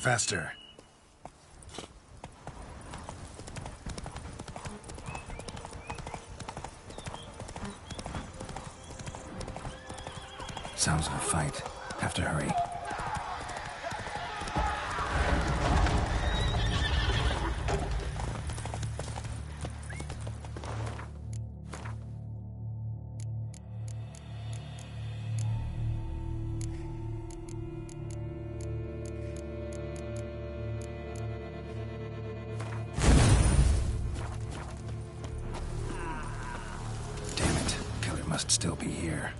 Faster. Sounds of a fight. Have to hurry. Damn it. Killer must still be here.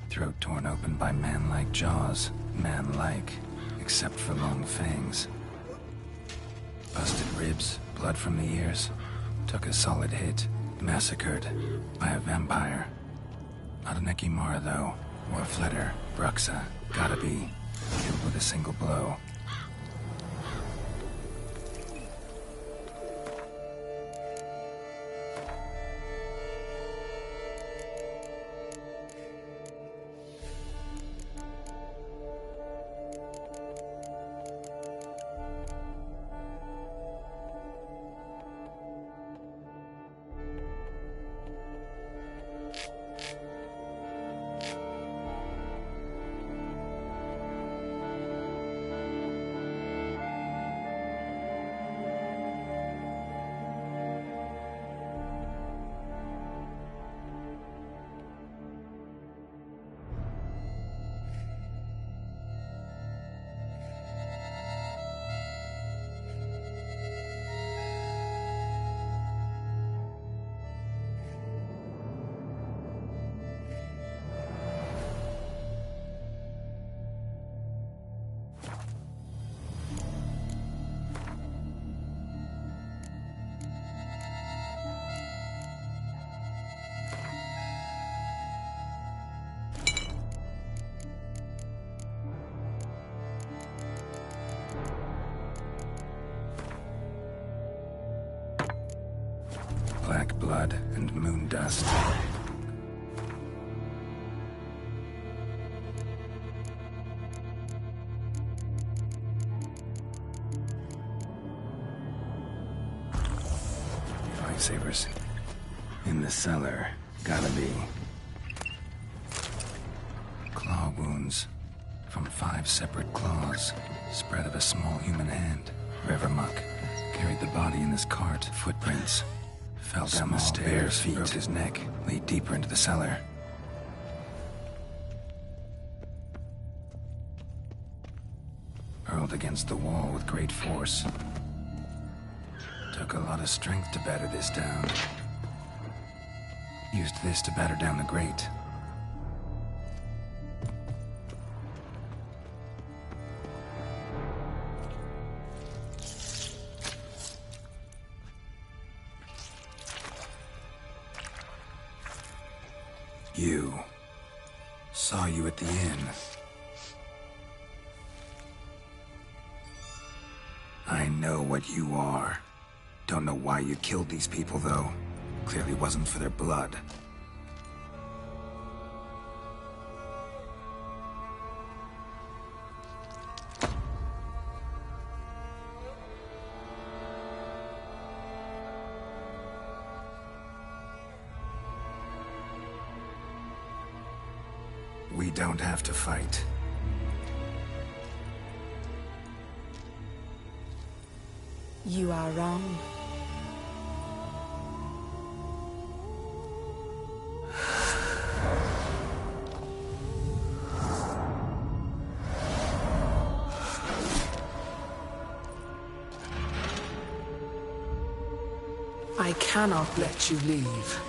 Throat torn open by man-like jaws. Man-like, except for long fangs. Busted ribs, blood from the ears. Took a solid hit. Massacred by a vampire. Not an Ekimara, though. Or a Fletter. Bruxa. Gotta be. Killed with a single blow. Black blood and moon dust. Lifesavers. In the cellar. Gotta be. Claw wounds. From 5 separate claws. Spread of a small human hand. River muck. Carried the body in this cart. Footprints. Fell down the stairs, feet, broke his neck, lead deeper into the cellar. Hurled against the wall with great force. Took a lot of strength to batter this down. Used this to batter down the grate. You. Saw you at the inn. I know what you are. Don't know why you killed these people, though. Clearly wasn't for their blood. We don't have to fight. You are wrong. I cannot let you leave.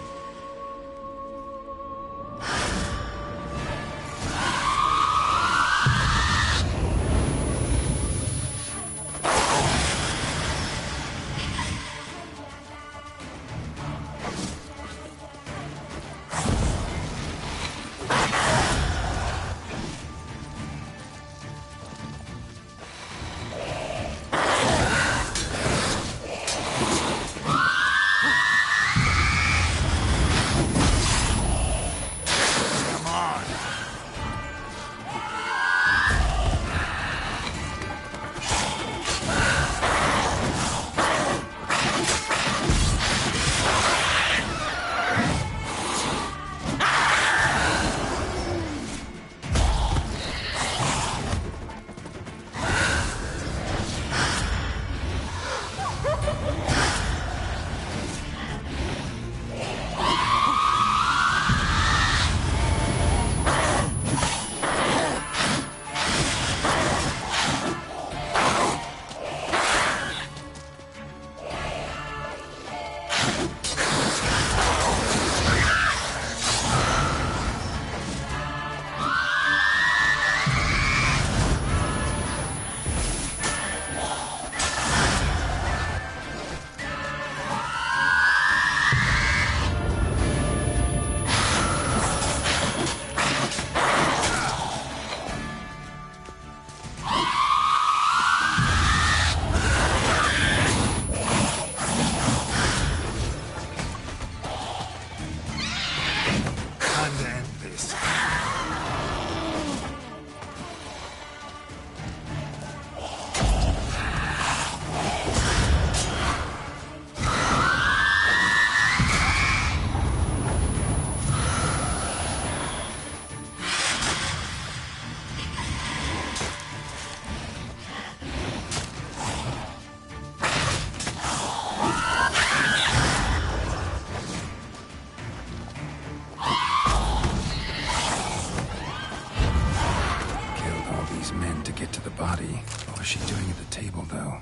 was she doing at the table, though?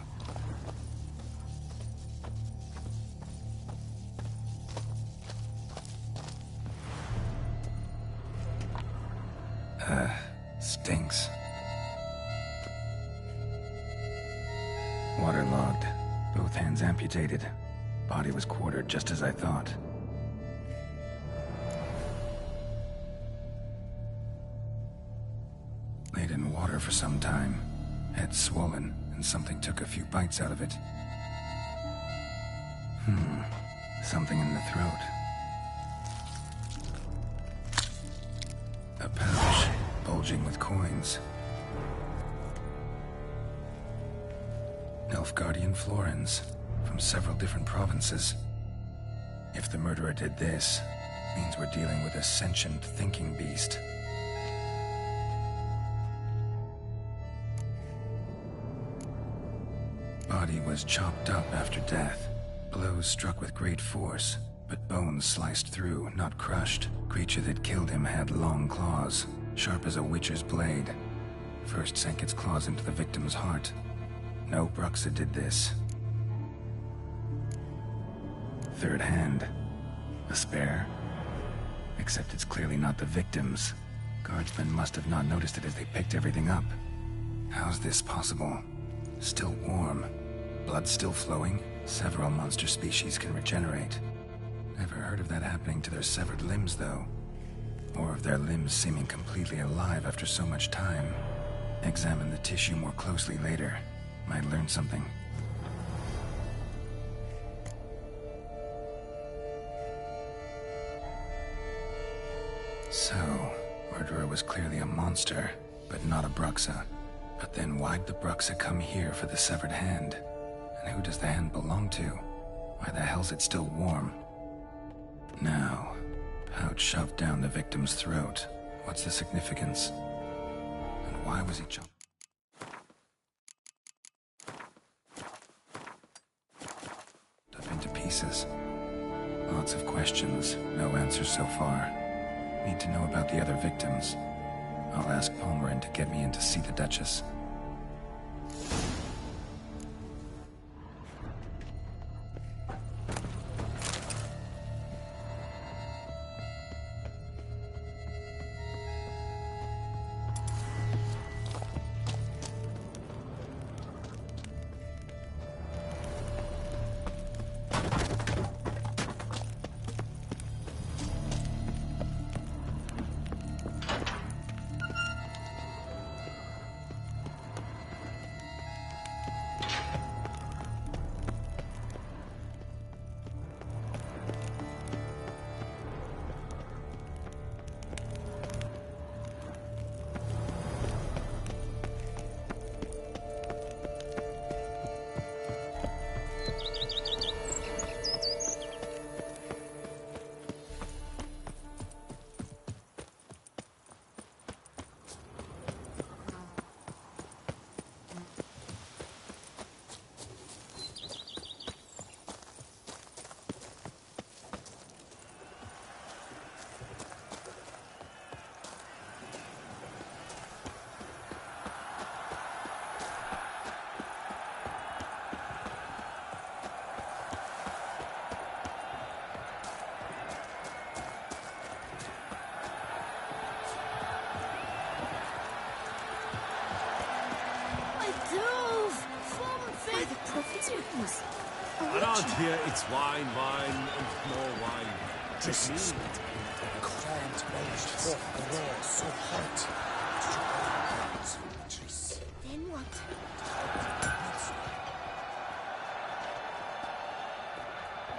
Stinks. Waterlogged. Both hands amputated. Body was quartered just as I thought. Laid in water for some time. Head swollen, and something took a few bites out of it. Something in the throat. A pouch, bulging with coins. Nilfgaardian florins, from several different provinces. If the murderer did this, means we're dealing with a sentient thinking beast. Body was chopped up after death. Blows struck with great force, but bones sliced through, not crushed. Creature that killed him had long claws, sharp as a witcher's blade. First sank its claws into the victim's heart. No Bruxa did this. Third hand. A spare? Except it's clearly not the victim's. Guardsmen must have not noticed it as they picked everything up. How's this possible? Still warm. Blood still flowing? Several monster species can regenerate. Never heard of that happening to their severed limbs, though. Or of their limbs seeming completely alive after so much time. Examine the tissue more closely later. Might learn something. So, murderer was clearly a monster, but not a Bruxa. But then why'd the Bruxa come here for the severed hand? And who does the hand belong to? Why the hell's it still warm? Now, pouch shoved down the victim's throat. What's the significance? And why was he chopped? Up into pieces. Lots of questions, no answers so far. Need to know about the other victims. I'll ask Palmerin to get me in to see the Duchess. Around here, it's wine, wine, and more wine. Just me. Then what?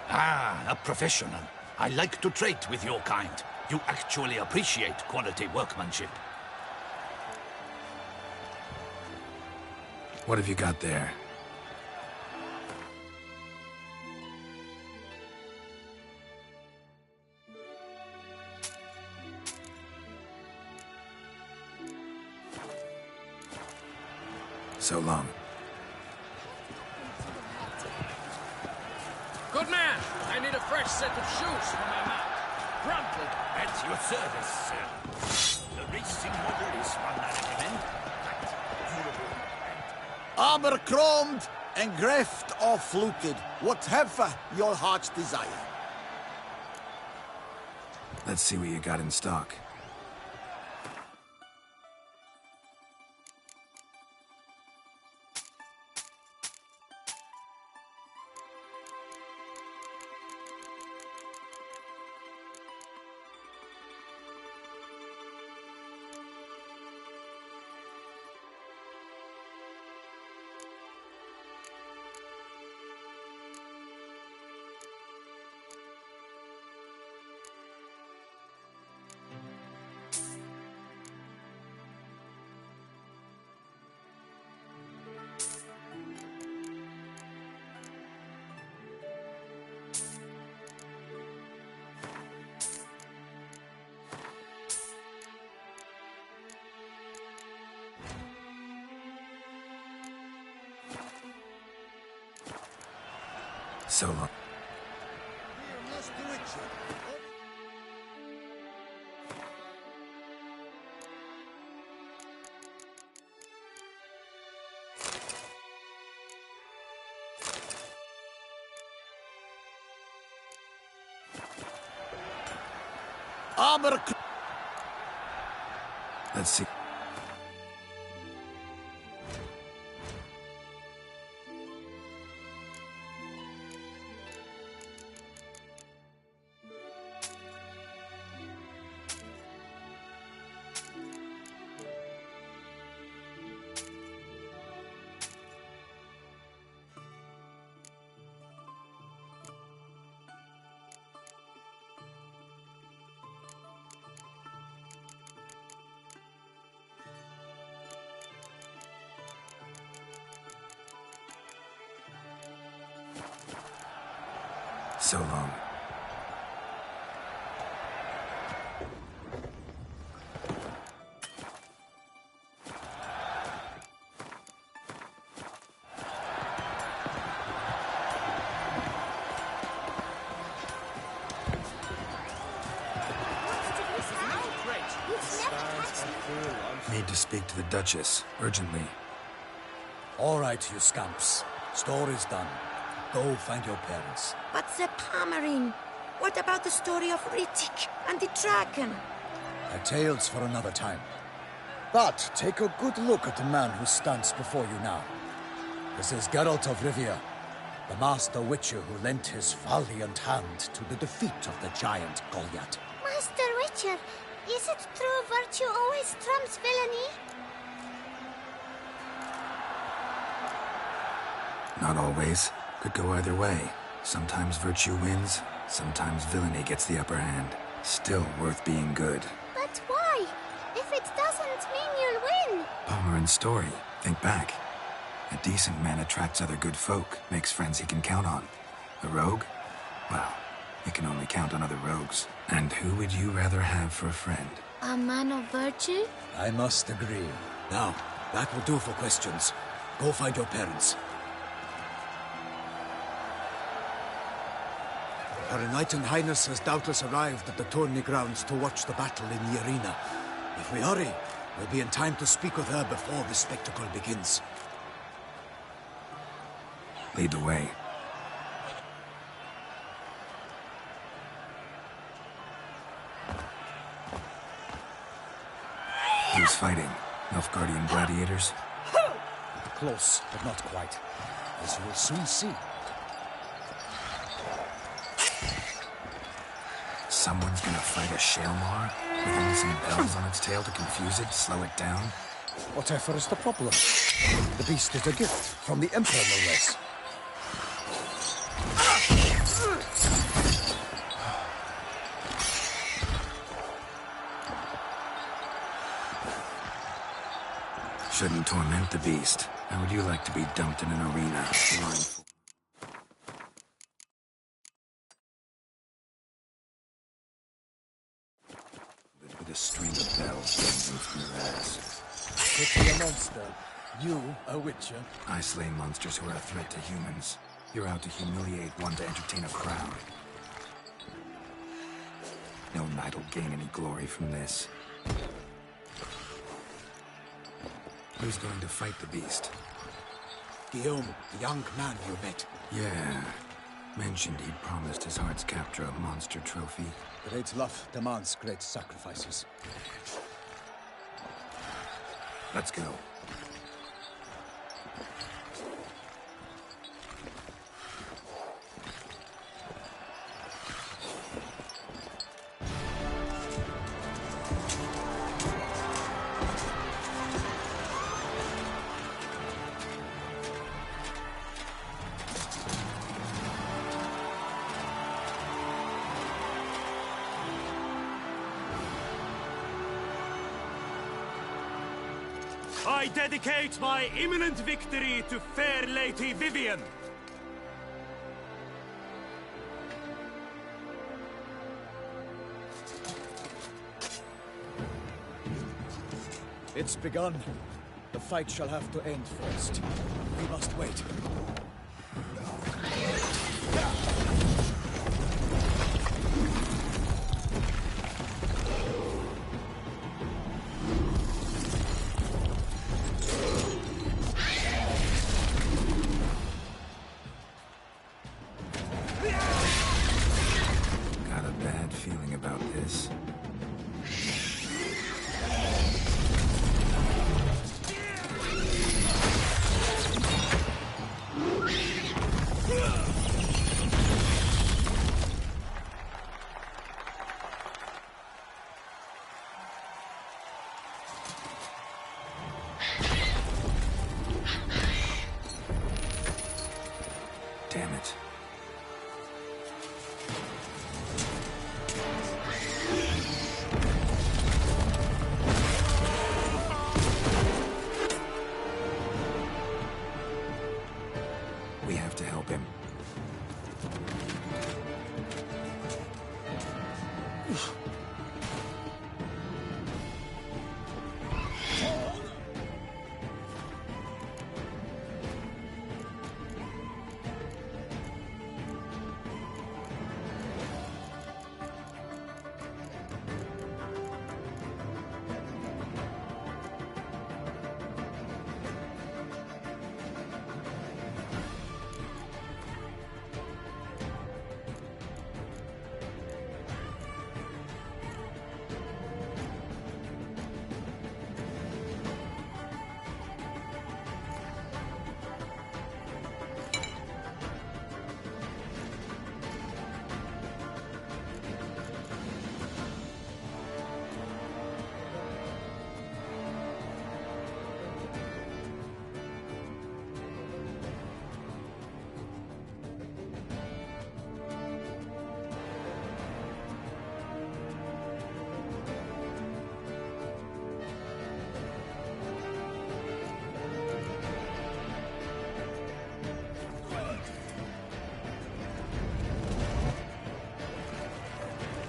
Ah, a professional. I like to trade with your kind. You actually appreciate quality workmanship. What have you got there? So long. Good man! I need a fresh set of shoes for my mount. Promptly. At your service, sir. The racing model is one I recommend. Durable and Armor chromed, engrafted or fluted, whatever your heart's desire. Let's see what you got in stock. So long. Armor. Let's see. So long. Need to speak to the Duchess, urgently. All right, you scamps. Story's done. Go find your parents. But the Palmerine, what about the story of Rittik and the dragon? A tale's for another time. But take a good look at the man who stands before you now. This is Geralt of Rivia, the master witcher who lent his valiant hand to the defeat of the giant Goliath. Master Witcher, is it true virtue always trumps villainy? Not always. Could go either way. Sometimes virtue wins, sometimes villainy gets the upper hand. Still worth being good. But why? If it doesn't mean you'll win. Palmer story. Think back. A decent man attracts other good folk, makes friends he can count on. A rogue? Well, he can only count on other rogues. And who would you rather have for a friend? A man of virtue? I must agree. Now, that will do for questions. Go find your parents. Her Knight and Highness has doubtless arrived at the tourney grounds to watch the battle in the arena. If we hurry, we'll be in time to speak with her before the spectacle begins. Lead the way. Who's fighting? Nilfgaardian gladiators? Close, but not quite. As you will soon see. Someone's gonna fight a Shalmar? With only some bells on its tail to confuse it, slow it down? Whatever is the problem? The beast is a gift from the Emperor, no less. Shouldn't torment the beast. How would you like to be dumped in an arena? With a string of bells dangling from your ass. Could be a monster. You, a witcher. I slay monsters who are a threat to humans. You're out to humiliate one to entertain a crowd. No knight will gain any glory from this. Who's going to fight the beast? Guillaume, the young man you met. Yeah. Mentioned he'd promised his heart's captor a monster trophy. Great love demands great sacrifices. Let's go. I dedicate my imminent victory to fair Lady Vivian. It's begun. The fight shall have to end first. We must wait. Got a bad feeling about this. Damn it. We have to help him.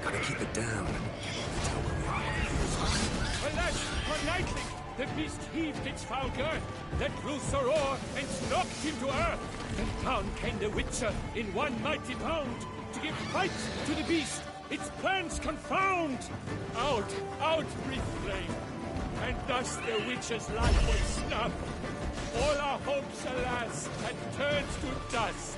Gotta keep it down. Alas, for lightning, the beast heaved its foul girth, let loose a roar, and knocked him to earth. Then down came the Witcher in one mighty bound, to give fight to the beast, its plans confound. Out, out breathed flame, and thus the Witcher's life was snuffed. All our hopes, alas, had turned to dust.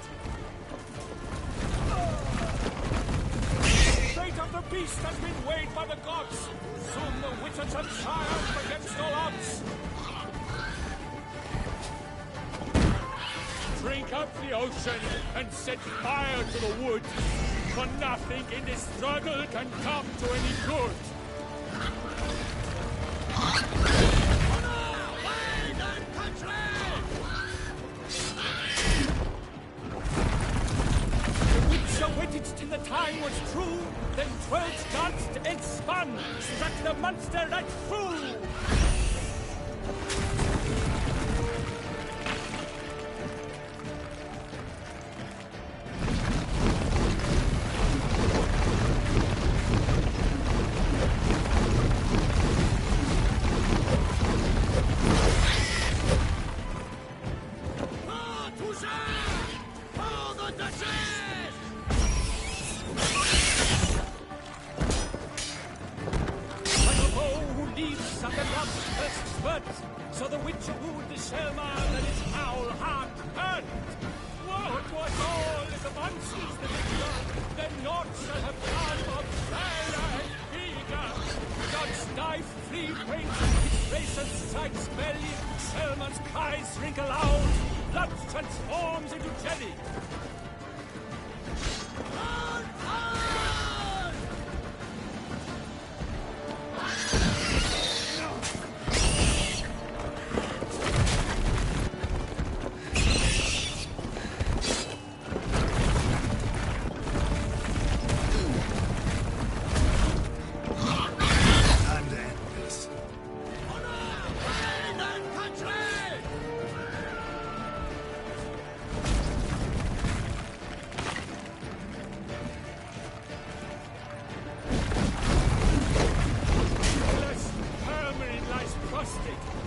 The fate of the beast has been weighed by the gods. Soon the Witcher shall triumph against all odds. Drink up the ocean and set fire to the wood, for nothing in this struggle can come to any good. Waited till the time was true, then 12 danced and spun, struck the monster right through. Ah, Toussaint! Oh, the Duchess! Leaves at the blood's first spurt, so the Witcher wooed the Selma, and his foul heart hand! What was all the monsters that have done? Then naught shall have come of Valor and Vigor! God's knife, free paint, his bracelet strikes belly, Selman's cries ring aloud, blood transforms into jelly!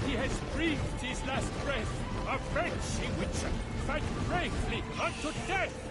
He has breathed his last breath. Avenge, ye Witcher! Fight bravely unto death!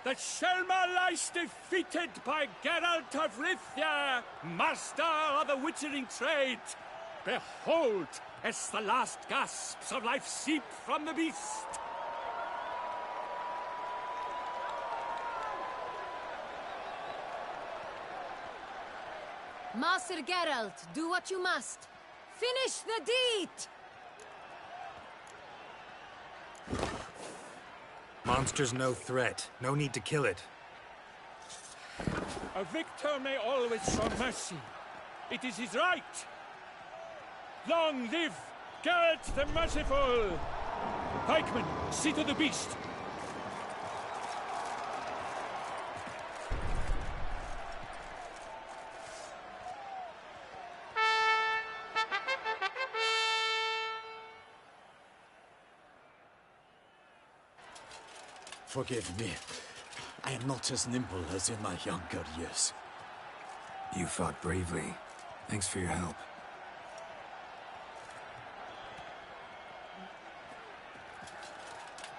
The Shelma lies defeated by Geralt of Rivia, master of the witchering trade. Behold, as the last gasps of life seep from the beast. Master Geralt, do what you must. Finish the deed! Monster's no threat. No need to kill it. A victor may always show mercy. It is his right. Long live Geralt the Merciful! Pikemen, see to the beast. Forgive me. I am not as nimble as in my younger years. You fought bravely. Thanks for your help.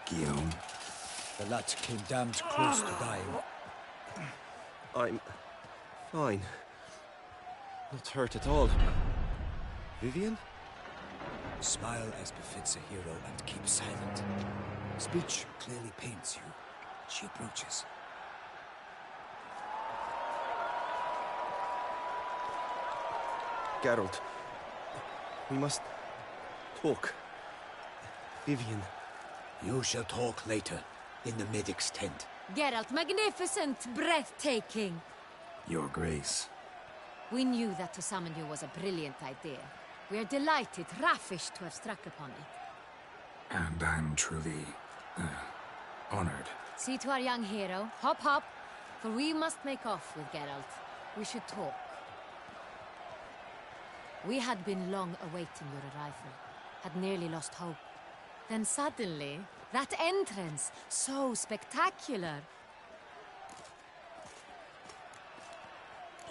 Guillaume? The lad came damned close to dying. I'm fine. Not hurt at all. Vivian? Smile as befits a hero and keep silent. Speech clearly pains you. She approaches. Geralt, we must talk. Vivian. You shall talk later, in the medic's tent. Geralt, magnificent, breathtaking. Your Grace. We knew that to summon you was a brilliant idea. We are delighted, ravished to have struck upon it. And I'm truly, honored. See to our young hero. Hop, hop. For we must make off with Geralt. We should talk. We had been long awaiting your arrival. Had nearly lost hope. Then suddenly, that entrance, so spectacular.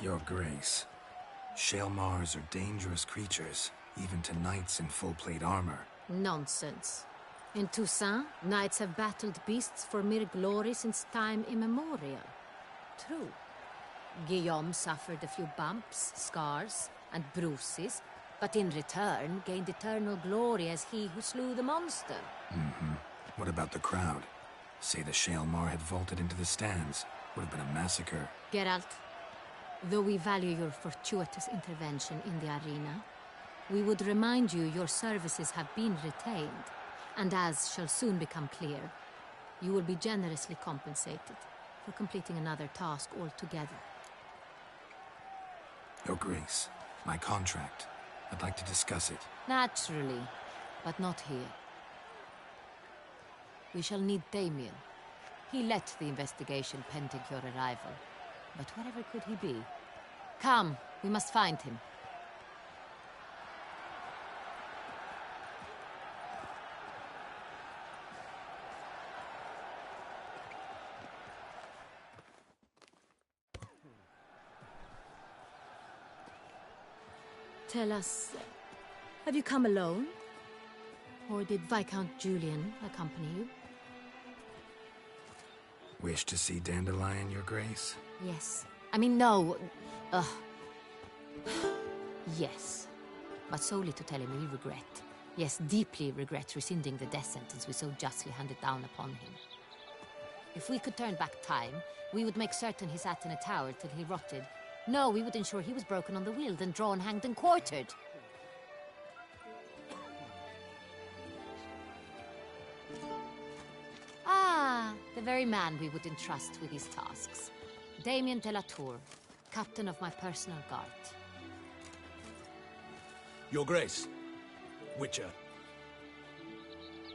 Your Grace. Shaelmars are dangerous creatures, even to knights in full plate armor. Nonsense. In Toussaint, knights have battled beasts for mere glory since time immemorial. True. Guillaume suffered a few bumps, scars, and bruises, but in return gained eternal glory as he who slew the monster. What about the crowd? Say the Shaelmar had vaulted into the stands. Would have been a massacre. Geralt, though we value your fortuitous intervention in the arena, We would remind you your services have been retained, and as shall soon become clear, you will be generously compensated for completing another task altogether. Your Grace, my contract. I'd like to discuss it. Naturally, but not here. We shall need Damien. He led the investigation pending your arrival. But wherever could he be? Come, we must find him. Tell us, have you come alone? Or did Viscount Julian accompany you? Wish to see Dandelion, Your Grace? Yes. I mean, no. Yes. But solely to tell him we regret. Yes, deeply regret rescinding the death sentence we so justly handed down upon him. If we could turn back time, we would make certain he sat in a tower till he rotted. No, we would ensure he was broken on the wheel, then drawn, hanged, and quartered. Ah, the very man we would entrust with these tasks. Damien de la Tour, captain of my personal guard. Your Grace, Witcher.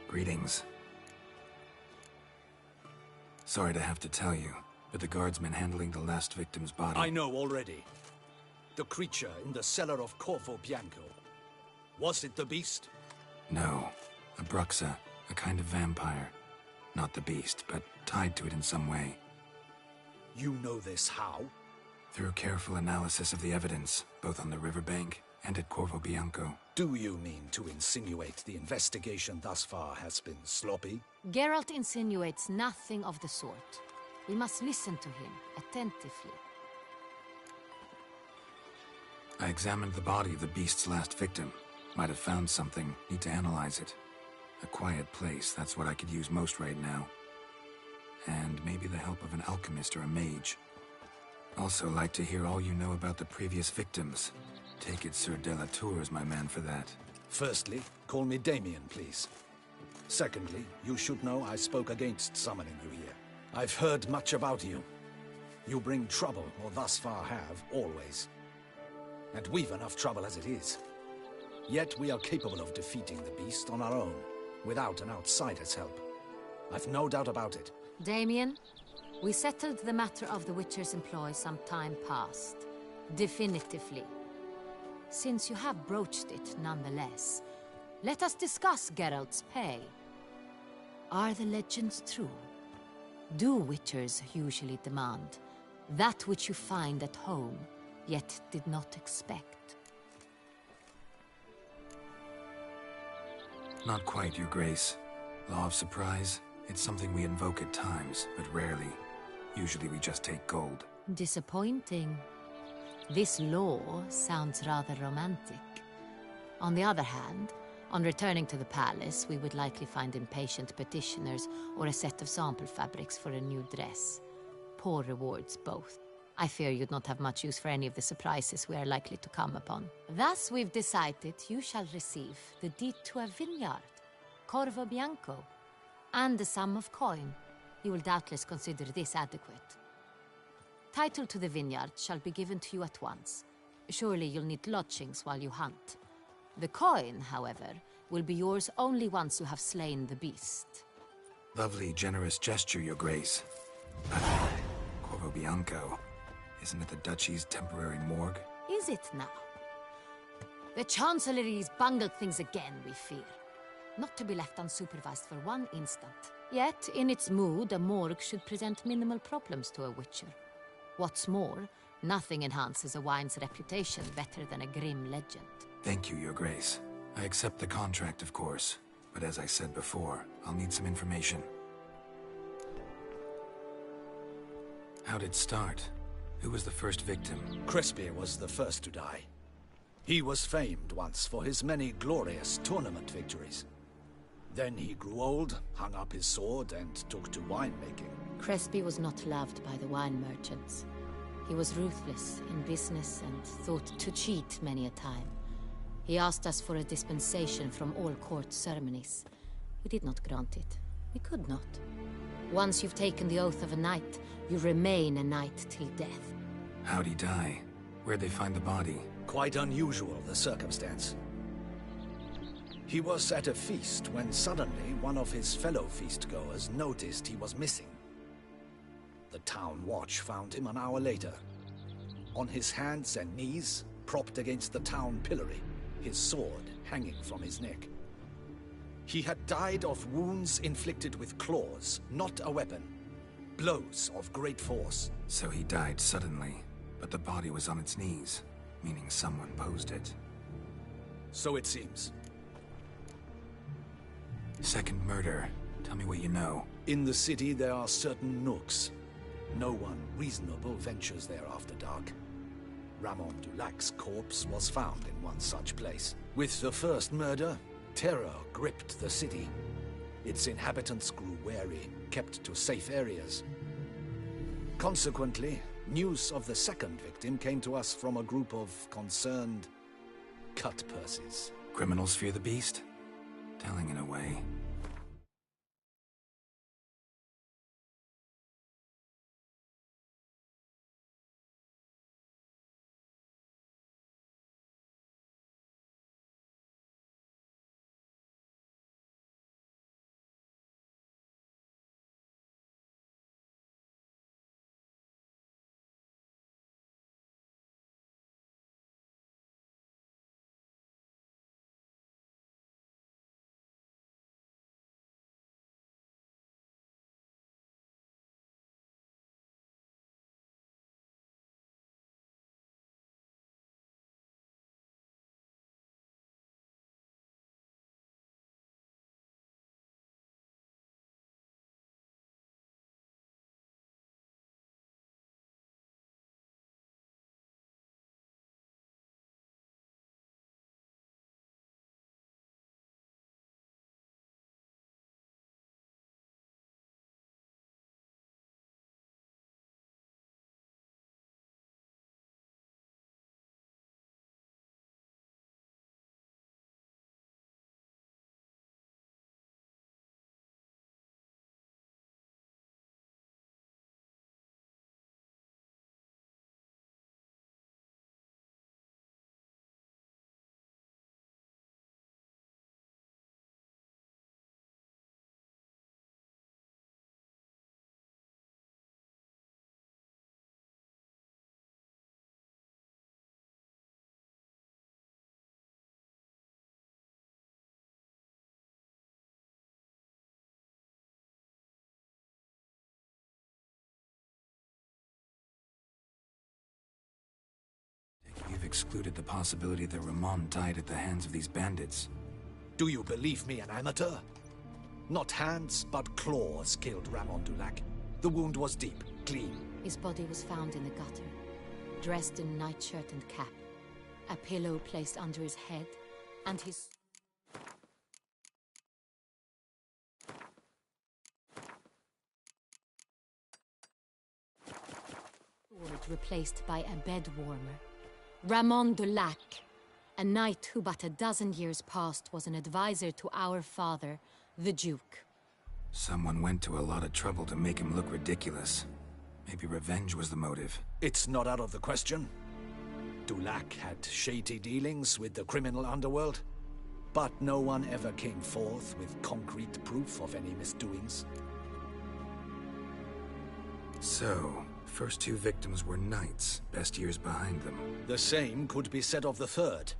Greetings. Sorry to have to tell you, but the guardsman handling the last victim's body... I know already. The creature in the cellar of Corvo Bianco. Was it the beast? No. A Bruxa, a kind of vampire. Not the beast, but tied to it in some way. You know this how? Through careful analysis of the evidence, both on the riverbank and at Corvo Bianco. Do you mean to insinuate the investigation thus far has been sloppy? Geralt insinuates nothing of the sort. We must listen to him attentively. I examined the body of the beast's last victim. Might have found something. Need to analyze it. A quiet place, that's what I could use most right now. And maybe the help of an alchemist or a mage. Also like to hear all you know about the previous victims. Take it Sir de la Tour is my man for that. Firstly, call me Damien, please. Secondly, you should know I spoke against summoning you here. I've heard much about you. You bring trouble, or thus far have, always. And we've enough trouble as it is. Yet we are capable of defeating the beast on our own, without an outsider's help. I've no doubt about it. Damien, we settled the matter of the Witcher's employ some time past. Definitively. Since you have broached it nonetheless, let us discuss Geralt's pay. Are the legends true? Do Witchers usually demand that which you find at home, yet did not expect? Not quite, Your Grace. Law of surprise, it's something we invoke at times, but rarely. Usually we just take gold. Disappointing. This law sounds rather romantic. On the other hand, on returning to the palace, we would likely find impatient petitioners or a set of sample fabrics for a new dress. Poor rewards, both. I fear you'd not have much use for any of the surprises we are likely to come upon. Thus, we've decided you shall receive the deed to a vineyard, Corvo Bianco, and the sum of coin. You will doubtless consider this adequate. Title to the vineyard shall be given to you at once. Surely you'll need lodgings while you hunt. The coin, however, will be yours only once you have slain the beast. Lovely, generous gesture, Your Grace. But Corvo Bianco, isn't it the Duchy's temporary morgue? Is it now? The Chancellery's bungled things again, we fear. Not to be left unsupervised for one instant. Yet, in its mood, a morgue should present minimal problems to a Witcher. What's more, nothing enhances a wine's reputation better than a grim legend. Thank you, Your Grace. I accept the contract, of course. But as I said before, I'll need some information. How'd it start? Who was the first victim? Crespi was the first to die. He was famed once for his many glorious tournament victories. Then he grew old, hung up his sword, and took to winemaking. Crespi was not loved by the wine merchants. He was ruthless in business and thought to cheat many a time. He asked us for a dispensation from all court ceremonies. We did not grant it. We could not. Once you've taken the oath of a knight, you remain a knight till death. How'd he die? Where'd they find the body? Quite unusual, the circumstance. He was at a feast when suddenly one of his fellow feastgoers noticed he was missing. The town watch found him an hour later. On his hands and knees, propped against the town pillory, his sword hanging from his neck. He had died of wounds inflicted with claws, not a weapon. Blows of great force. So he died suddenly, but the body was on its knees, meaning someone posed it. So it seems. Second murder. Tell me what you know. In the city there are certain nooks. No one reasonable ventures there after dark. Ramon Dulac's corpse was found in one such place. With the first murder, terror gripped the city. Its inhabitants grew wary, kept to safe areas. Consequently, news of the second victim came to us from a group of concerned cut-purses. Criminals fear the beast? Telling in a way. You've excluded the possibility that Ramon died at the hands of these bandits. Do you believe me an amateur? Not hands, but claws killed Ramon Dulac. The wound was deep, clean. His body was found in the gutter, dressed in nightshirt and cap, a pillow placed under his head, and his sword replaced by a bed warmer. Ramon Dulac, a knight who but a dozen years past was an advisor to our father, the Duke. Someone went to a lot of trouble to make him look ridiculous. Maybe revenge was the motive. It's not out of the question. Dulac had shady dealings with the criminal underworld, but no one ever came forth with concrete proof of any misdoings. So, first two victims were knights, best years behind them. The same could be said of the third.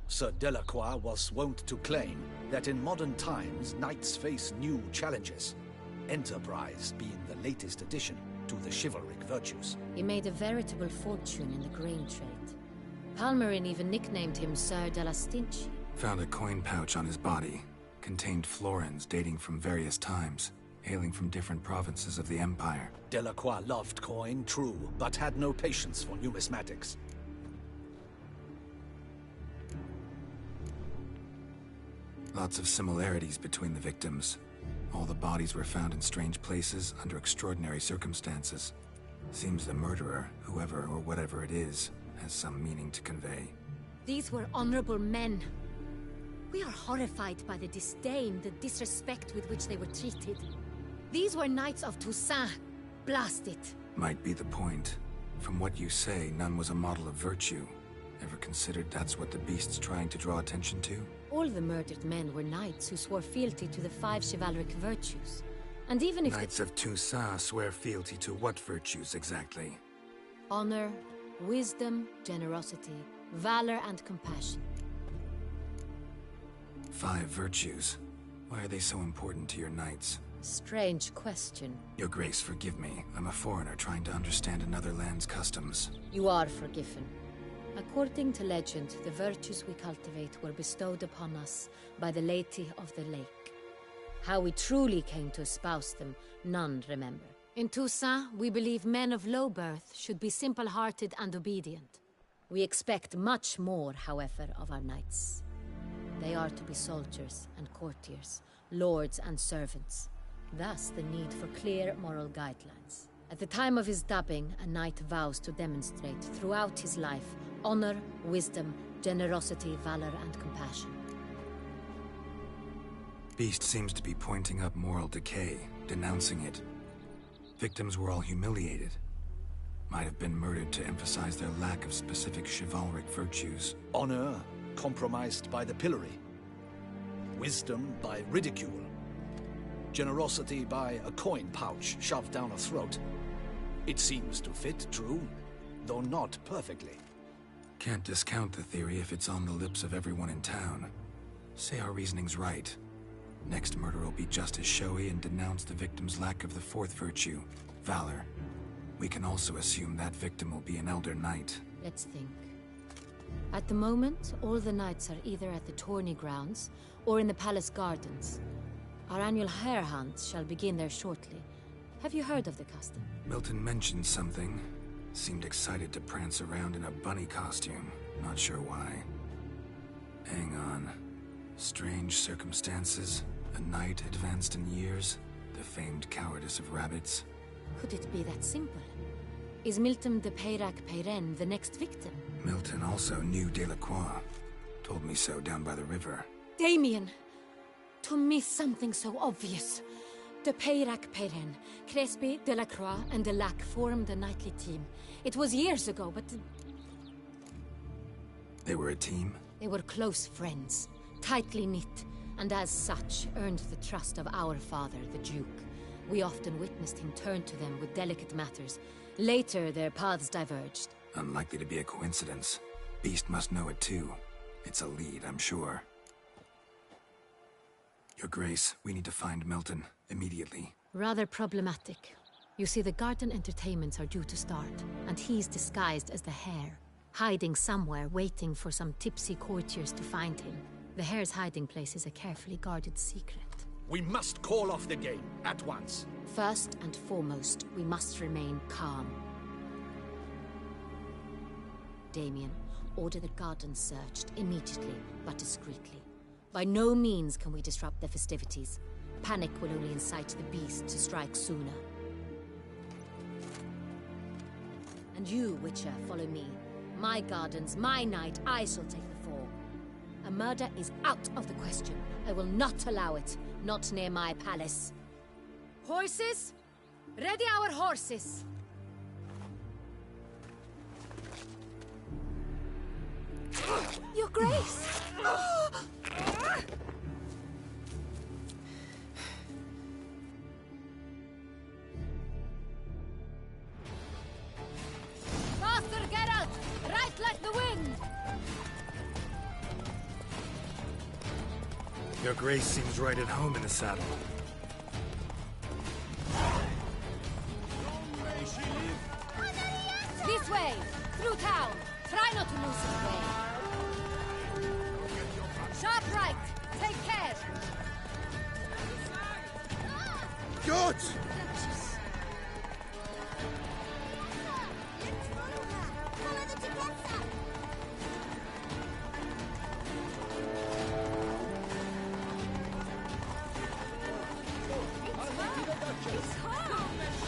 Sir Delacroix was wont to claim that in modern times, knights face new challenges, enterprise being the latest addition to the chivalric virtues. He made a veritable fortune in the grain trade. Palmerin even nicknamed him Sir de la Stinchi. Found a coin pouch on his body. Contained florins dating from various times, hailing from different provinces of the Empire. Delacroix loved coin, true, but had no patience for numismatics. Lots of similarities between the victims. All the bodies were found in strange places under extraordinary circumstances. Seems the murderer, whoever or whatever it is, has some meaning to convey. These were honorable men, We are horrified by the disdain, the disrespect with which they were treated. These were knights of Toussaint. Blast it. Might be the point. From what you say, none was a model of virtue. Ever considered that's what the beast's trying to draw attention to? All the murdered men were knights who swore fealty to the 5 chivalric virtues. And even if Knights of Toussaint swear fealty to what virtues exactly? honor, wisdom, generosity, valor, and compassion. 5 virtues. Why are they so important to your knights? Strange question. Your Grace, forgive me. I'm a foreigner trying to understand another land's customs. You are forgiven. According to legend, the virtues we cultivate were bestowed upon us by the Lady of the Lake. How we truly came to espouse them, none remember. In Toussaint, we believe men of low birth should be simple-hearted and obedient. We expect much more, however, of our knights. They are to be soldiers and courtiers, lords and servants. Thus, the need for clear moral guidelines. At the time of his dubbing, a knight vows to demonstrate throughout his life honor, wisdom, generosity, valor, and compassion. Beast seems to be pointing up moral decay, denouncing it. Victims were all humiliated. Might have been murdered to emphasize their lack of specific chivalric virtues. Honor compromised by the pillory. Wisdom by ridicule. Generosity by a coin pouch shoved down a throat. It seems to fit, true, though not perfectly. Can't discount the theory if it's on the lips of everyone in town. Say our reasoning's right. Next murder will be just as showy and denounce the victim's lack of the 4th virtue, valor. We can also assume that victim will be an elder knight. Let's think. At the moment, all the knights are either at the tourney grounds or in the palace gardens. Our annual hare hunt shall begin there shortly. Have you heard of the custom? Milton mentioned something. Seemed excited to prance around in a bunny costume. Not sure why. Hang on. Strange circumstances. A knight advanced in years. The famed cowardice of rabbits. Could it be that simple? Is Milton de Peyrac-Peyren the next victim? Milton also knew Delacroix. Told me so down by the river. Damien! To miss something so obvious. De Peyrac-Peyren, Crespi, Delacroix, and Delac formed a knightly team. It was years ago, but... They were a team? They were close friends, tightly knit, and as such earned the trust of our father, the Duke. We often witnessed him turn to them with delicate matters. Later, their paths diverged. Unlikely to be a coincidence. Beast must know it too. It's a lead, I'm sure. Your Grace, we need to find Milton, immediately. Rather problematic. You see, the garden entertainments are due to start, and he's disguised as the hare, hiding somewhere, waiting for some tipsy courtiers to find him. The hare's hiding place is a carefully guarded secret. We must call off the game, at once. First and foremost, we must remain calm. Damien, order the garden searched immediately, but discreetly. By no means can we disrupt the festivities. Panic will only incite the beast to strike sooner. And you, Witcher, follow me. My gardens, my night, I shall take the fall. A murder is out of the question. I will not allow it. Not near my palace. Horses? Ready our horses! Your Grace! Faster, Geralt! Right like the wind! Your Grace seems right at home in the saddle. This way! Through town! Try not to lose his way! Sharp right! Take care! Good!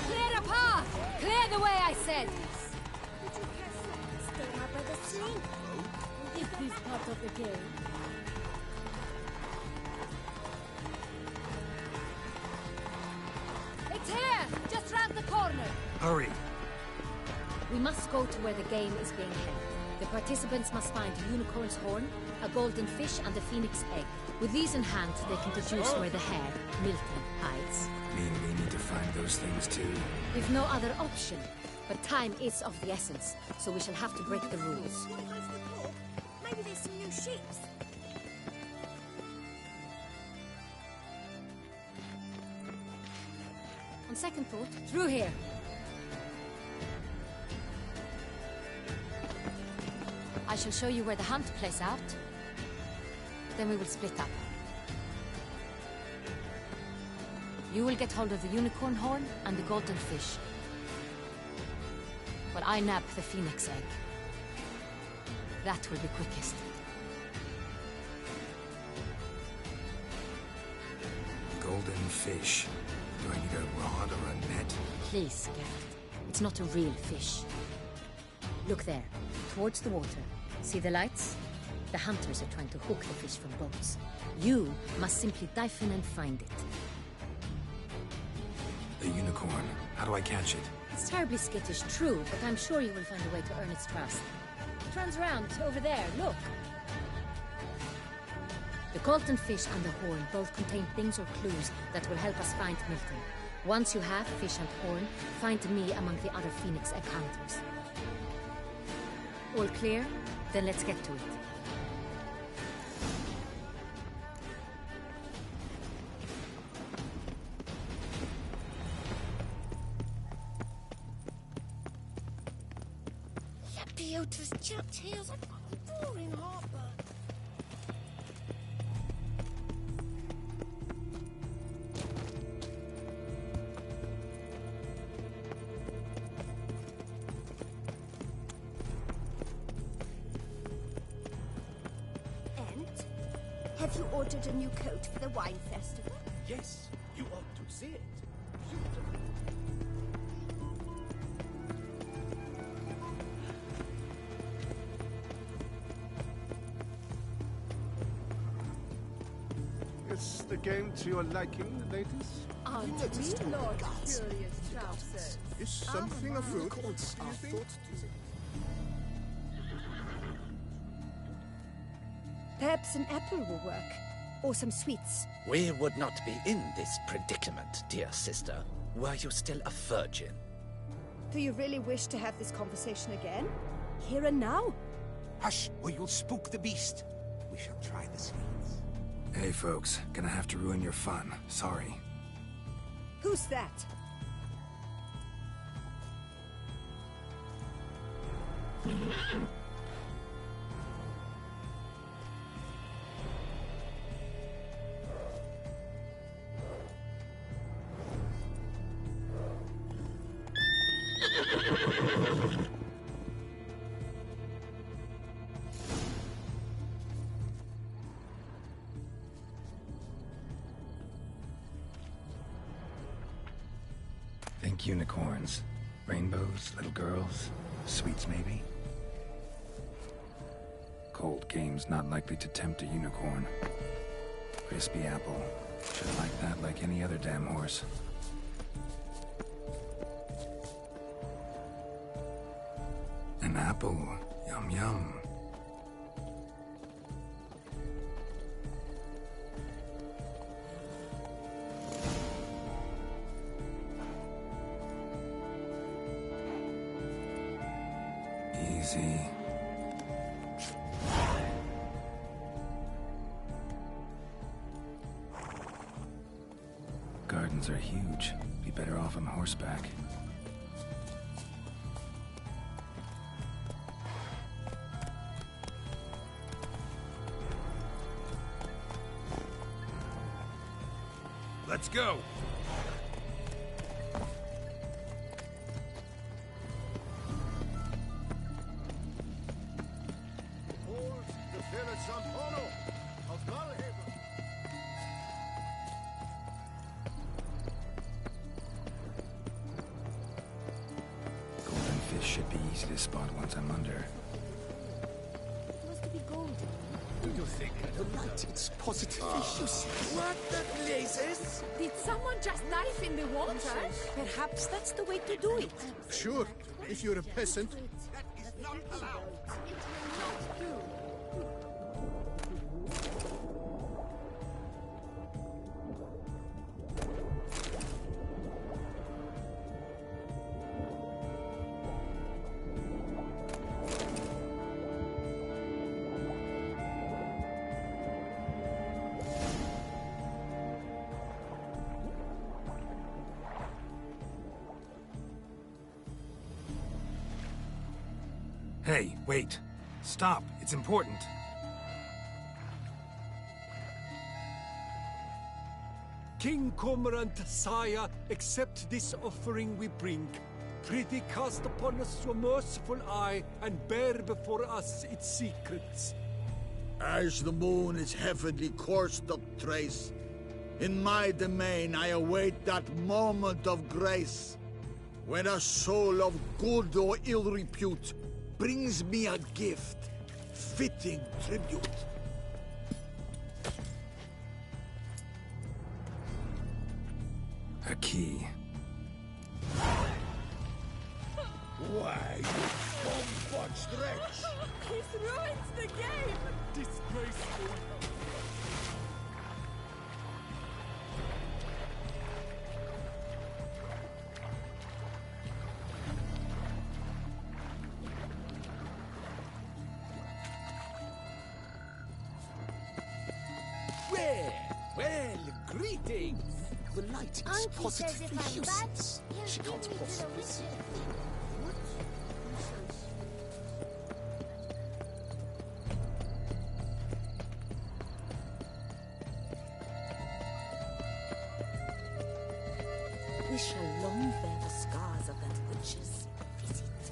Clear a path! Clear the way, I said! Stay up by the sling. It is part of the game. It's here! Just round the corner! Hurry! We must go to where the game is being held. The participants must find a unicorn's horn, a golden fish, and a phoenix egg. With these in hand, they can deduce where the hare, Milton, hides. Mean we need to find those things too? We've no other option. But time is of the essence, so we shall have to break the rules. Maybe there's some new sheeps. On second thought, through here. I shall show you where the hunt plays out. Then we will split up. You will get hold of the unicorn horn and the golden fish. While I nab the phoenix egg. That will be quickest. Golden fish. Do I need a rod or a net? Please, Geralt. It's not a real fish. Look there, towards the water. See the lights? The hunters are trying to hook the fish from boats. You must simply dive in and find it. The unicorn. How do I catch it? It's terribly skittish, true, but I'm sure you will find a way to earn its trust. It turns around, over there, look. The golden fish and the horn both contain things or clues that will help us find Milton. Once you have fish and horn, find me among the other phoenix egg hunters. All clear? Then let's get to it. Beautiful chap tails. I've got a boring heartburn. And have you ordered a new coat for the wine festival? Yes, you ought to see it. Is the game to your liking, ladies? Aren't we, Lord Curious Trousers? Is something afoot? Perhaps an apple will work. Or some sweets. We would not be in this predicament, dear sister, were you still a virgin. Do you really wish to have this conversation again? Here and now? Hush, or you'll spook the beast. We shall try the sweets. Hey folks, gonna have to ruin your fun. Sorry. Who's that? Think unicorns. Rainbows, little girls, sweets maybe? Cold game's not likely to tempt a unicorn. Crispy apple. Should like that like any other damn horse. An apple. Yum yum. Easy. Gardens are huge. Be better off on horseback. Let's go! Golden fish should be easy to spot once I'm under. It was to be golden. you think? The light, it's positively useless. What the blazes? Did someone just dive in the water? Perhaps that's the way to do it. Sure, if you're a peasant. That is not allowed. Hey, wait. Stop. It's important. King Cormorant, sire, accept this offering we bring. Prithee cast upon us your merciful eye, and bear before us its secrets. As the moon its heavenly course doth trace, in my domain I await that moment of grace, when a soul of good or ill repute brings me a gift, fitting tribute. A key. Why, you bum-butched wretch! This ruins the game! Disgraceful. Well, greetings! The light is positively useless. She can't possibly see. We shall long bear the scars of that witch's visit.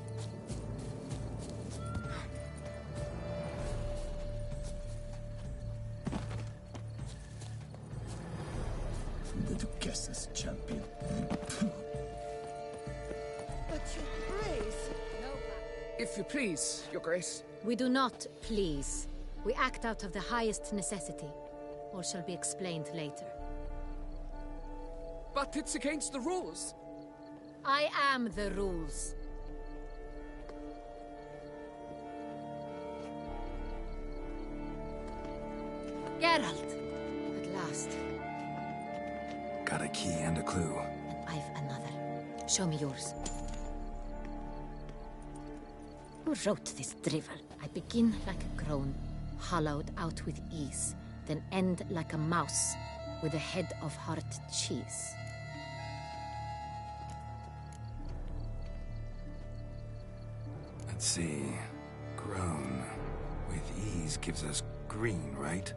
The Duchess's champion. But your grace... If you please, your grace. We do not please. We act out of the highest necessity. All shall be explained later. But it's against the rules. I am the rules. Geralt! At last. Got a key and a clue. I've another. Show me yours. Who wrote this drivel? I begin like a crone, hollowed out with ease, then end like a mouse, with a head of hard cheese. Let's see. Grown. With ease gives us green, right?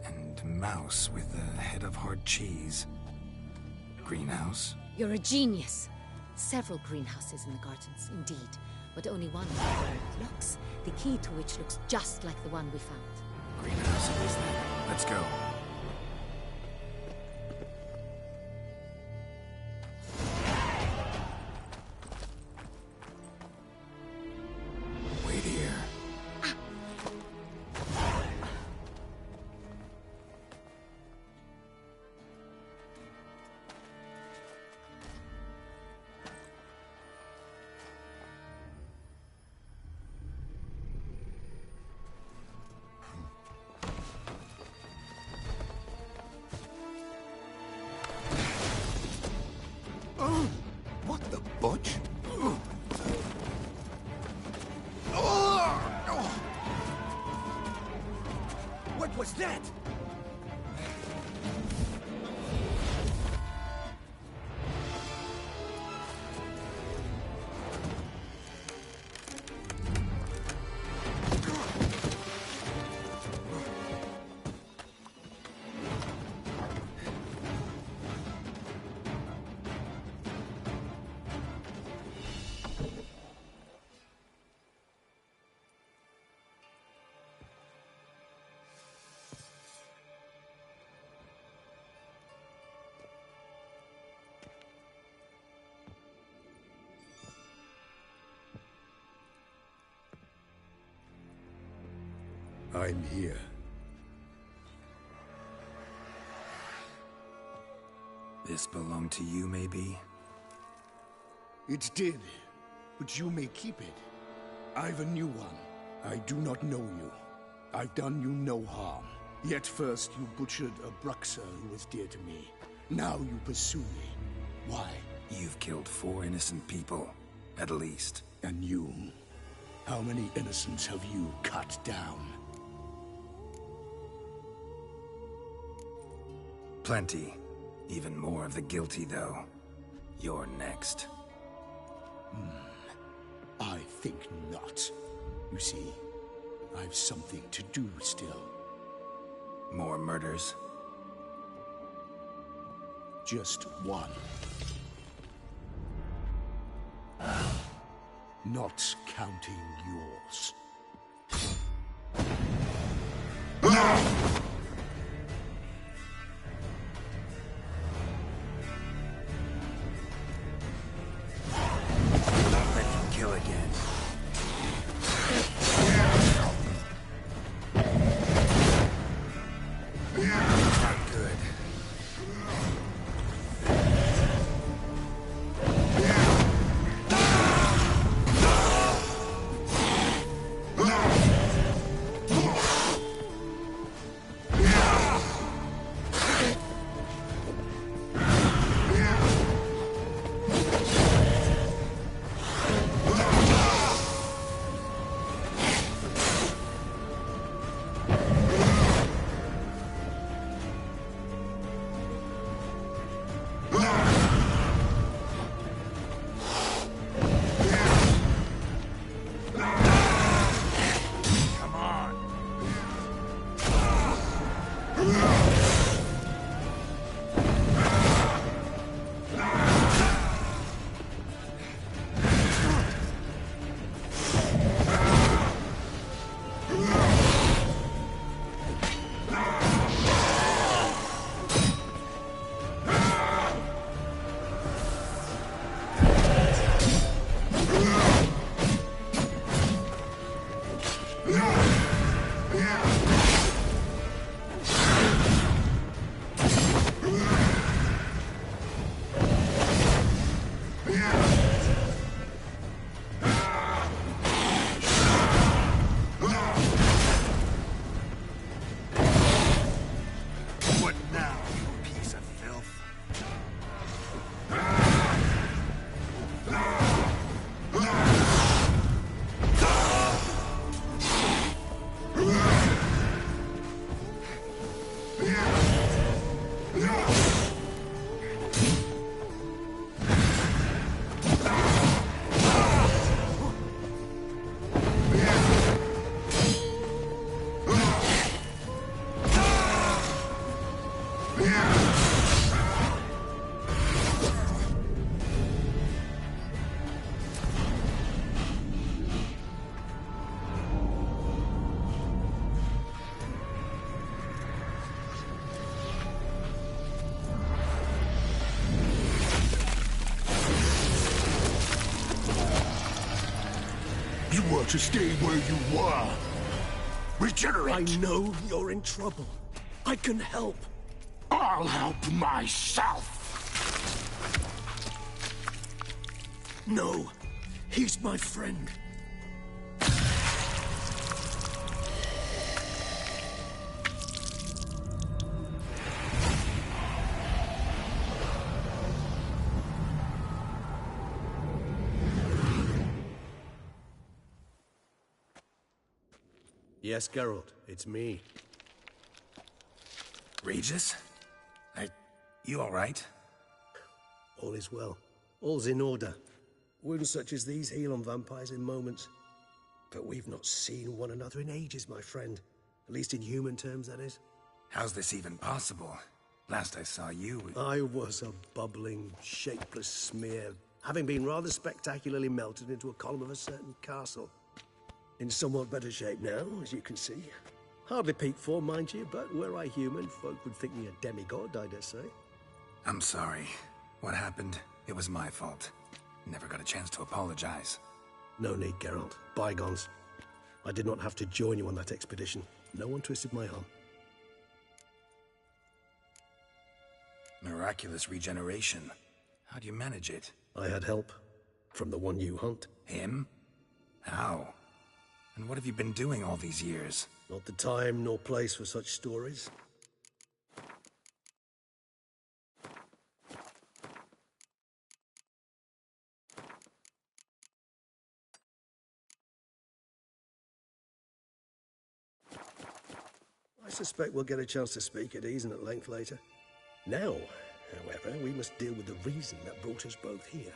And mouse with a head of hard cheese. Greenhouse? You're a genius. Several greenhouses in the gardens, indeed. But only one where it looks, the key to which looks just like the one we found. Greenhouse it is then. Let's go. Wait here. What the butch? What was that? I'm here. This belonged to you, maybe? It did, but you may keep it. I've a new one. I do not know you. I've done you no harm. Yet first you butchered a Bruxer who was dear to me. Now you pursue me. Why? You've killed 4 innocent people, at least. And you? How many innocents have you cut down? Plenty. Even more of the guilty, though. You're next. I think not. You see, I've something to do still. More murders? Just one. Not counting yours. Let you kill again. Not good. You were to stay where you were. Regenerate! I know you're in trouble. I can help. I'll help myself! No, he's my friend. Yes, Geralt, it's me. Regis? You all right? All is well. All's in order. Wounds such as these heal on vampires in moments. But we've not seen one another in ages, my friend. At least in human terms, that is. How's this even possible? Last I saw you... I was a bubbling, shapeless smear, having been rather spectacularly melted into a column of a certain castle. In somewhat better shape now, as you can see. Hardly peak form, mind you, but were I human, folk would think me a demigod, I dare say. I'm sorry. What happened? It was my fault. Never got a chance to apologize. No need, Geralt. Bygones. I did not have to join you on that expedition. No one twisted my arm. Miraculous regeneration. How do you manage it? I had help. From the one you hunt. Him? How? And what have you been doing all these years? Not the time nor place for such stories. I suspect we'll get a chance to speak at ease and at length later. Now, however, we must deal with the reason that brought us both here.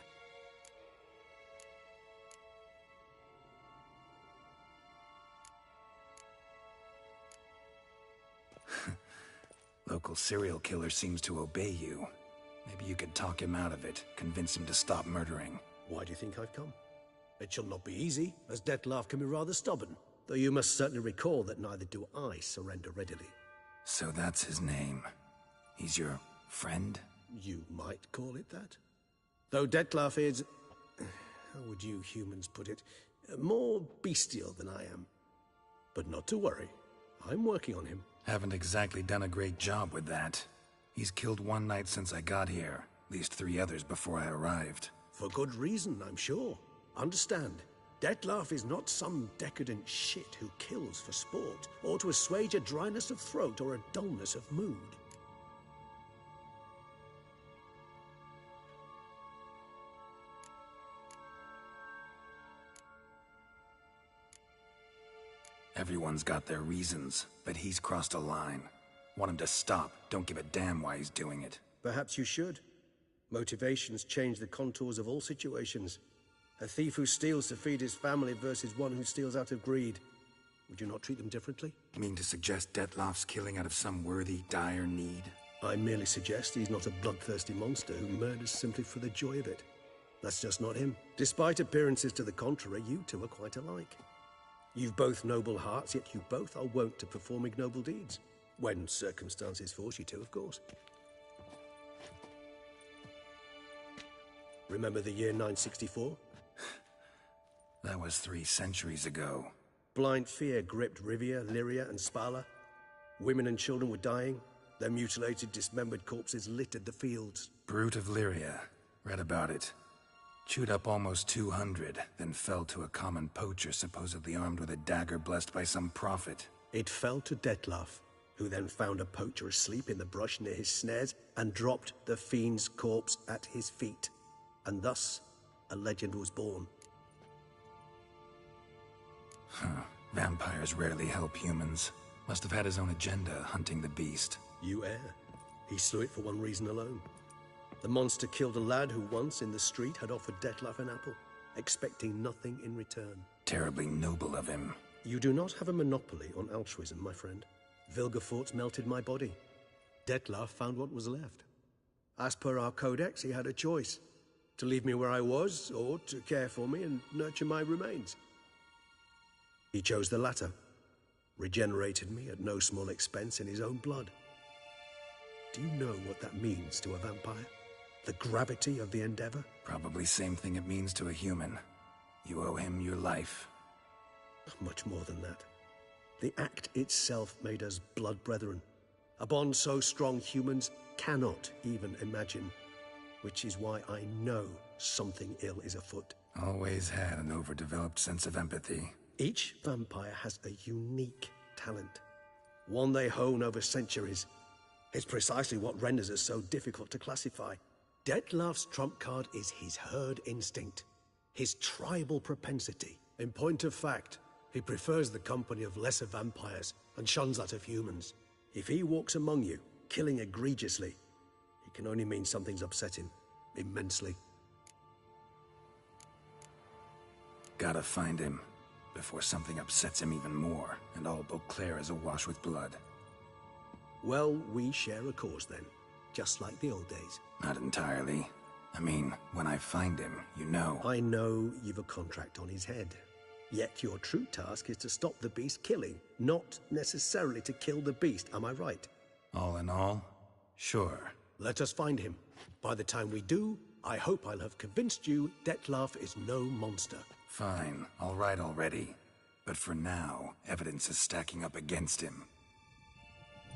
Local serial killer seems to obey you. Maybe you could talk him out of it, convince him to stop murdering. Why do you think I've come? It shall not be easy, as Dettlaff can be rather stubborn. Though you must certainly recall that neither do I surrender readily. So that's his name. He's your friend? You might call it that. Though Dettlaff is... how would you humans put it? More bestial than I am. But not to worry. I'm working on him. Haven't exactly done a great job with that. He's killed one knight since I got here. At least 3 others before I arrived. For good reason, I'm sure. Understand, Dettlaff is not some decadent shit who kills for sport, or to assuage a dryness of throat or a dullness of mood. Everyone's got their reasons, but he's crossed a line. Want him to stop, don't give a damn why he's doing it. Perhaps you should. Motivations change the contours of all situations. A thief who steals to feed his family versus one who steals out of greed. Would you not treat them differently? Mean to suggest Dettlaff's killing out of some worthy, dire need? I merely suggest he's not a bloodthirsty monster who murders simply for the joy of it. That's just not him. Despite appearances to the contrary, you two are quite alike. You've both noble hearts, yet you both are wont to perform ignoble deeds. When circumstances force you to, of course. Remember the year 964? That was 3 centuries ago. Blind fear gripped Rivia, Lyria, and Spala. Women and children were dying. Their mutilated, dismembered corpses littered the fields. Brute of Lyria. Read about it. Chewed up almost 200, then fell to a common poacher supposedly armed with a dagger blessed by some prophet. It fell to Dettlaff, who then found a poacher asleep in the brush near his snares and dropped the fiend's corpse at his feet. And thus, a legend was born. Vampires rarely help humans. Must have had his own agenda, hunting the beast. You err. He slew it for one reason alone. The monster killed a lad who once, in the street, had offered Dettlaff an apple, expecting nothing in return. Terribly noble of him. You do not have a monopoly on altruism, my friend. Vilgefortz melted my body. Dettlaff found what was left. As per our codex, he had a choice. To leave me where I was, or to care for me and nurture my remains. He chose the latter. Regenerated me at no small expense in his own blood. Do you know what that means to a vampire? The gravity of the endeavor? Probably same thing it means to a human. You owe him your life. Much more than that. The act itself made us blood brethren. A bond so strong humans cannot even imagine. Which is why I know something ill is afoot. Always had an overdeveloped sense of empathy. Each vampire has a unique talent. One they hone over centuries. It's precisely what renders us so difficult to classify. Dettlaff's trump card is his herd instinct, his tribal propensity. In point of fact, he prefers the company of lesser vampires and shuns that of humans. If he walks among you, killing egregiously, it can only mean something's upset him, immensely. Gotta find him, before something upsets him even more, and all Beauclair is awash with blood. Well, we share a cause then, just like the old days. Not entirely. I mean, when I find him, you know. I know you've a contract on his head. Yet your true task is to stop the beast killing, not necessarily to kill the beast, am I right? All in all, sure. Let us find him. By the time we do, I hope I'll have convinced you Dettlaff is no monster. Fine, all right already. But for now, evidence is stacking up against him.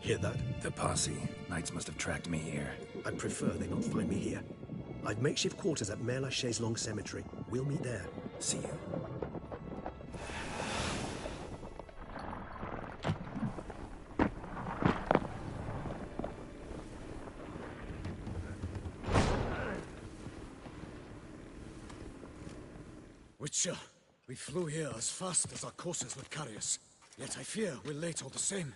Hear that? The posse. Knights must have tracked me here. I'd prefer they not find me here. I've makeshift quarters at Mère Lachaise Long Cemetery. We'll meet there. See you. Witcher, we flew here as fast as our courses would carry us. Yet I fear we're late all the same.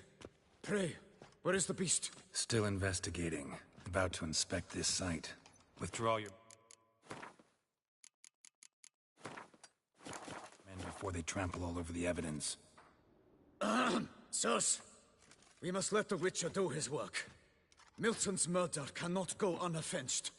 Pray, where is the beast? Still investigating. About to inspect this site. Withdraw your... men before they trample all over the evidence. Sirs, we must let the Witcher do his work. Milton's murder cannot go unavenged.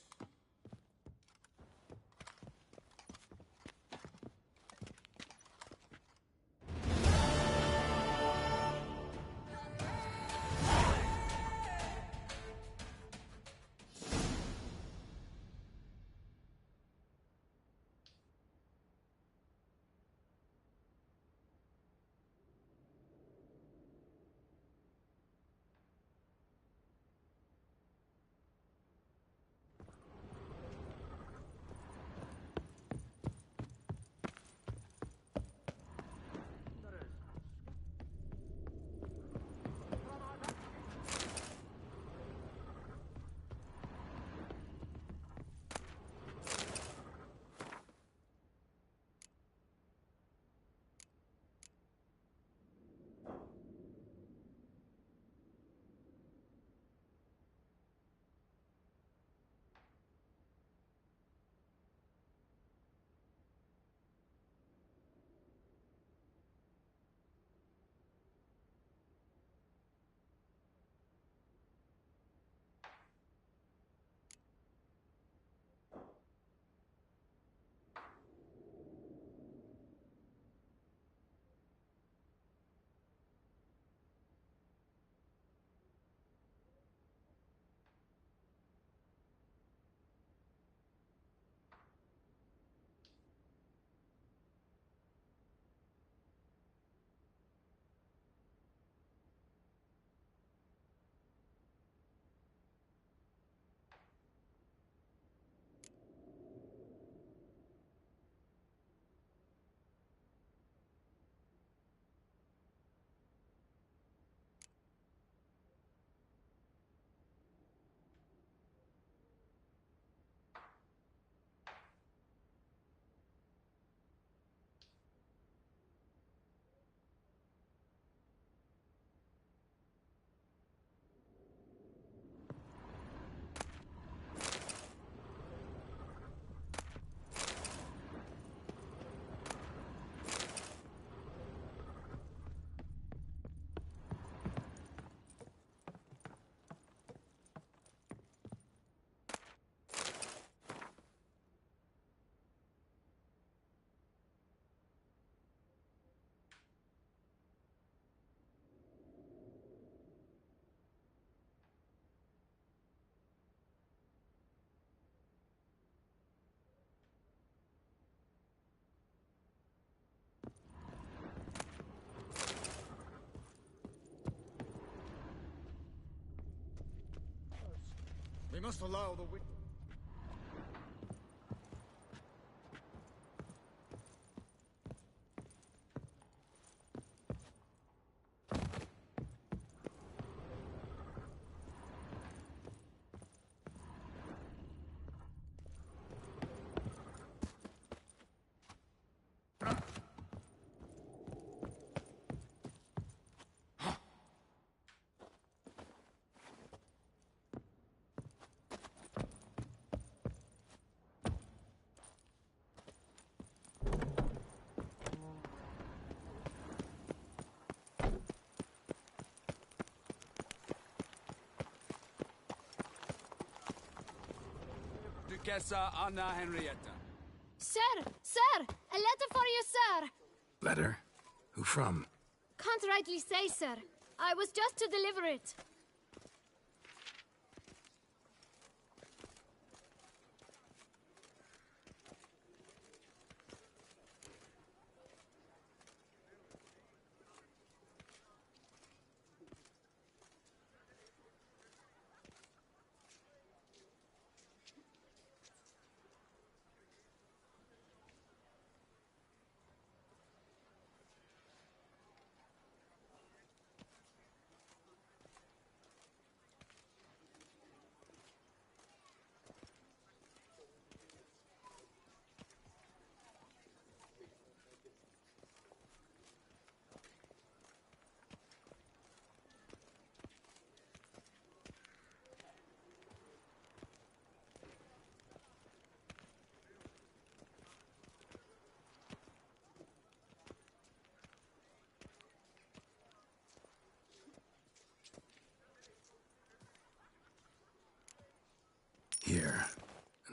We must allow the witch... Duchessa Anna Henrietta. Sir! Sir! A letter for you, sir! Letter? Who from? Can't rightly say, sir. I was just to deliver it.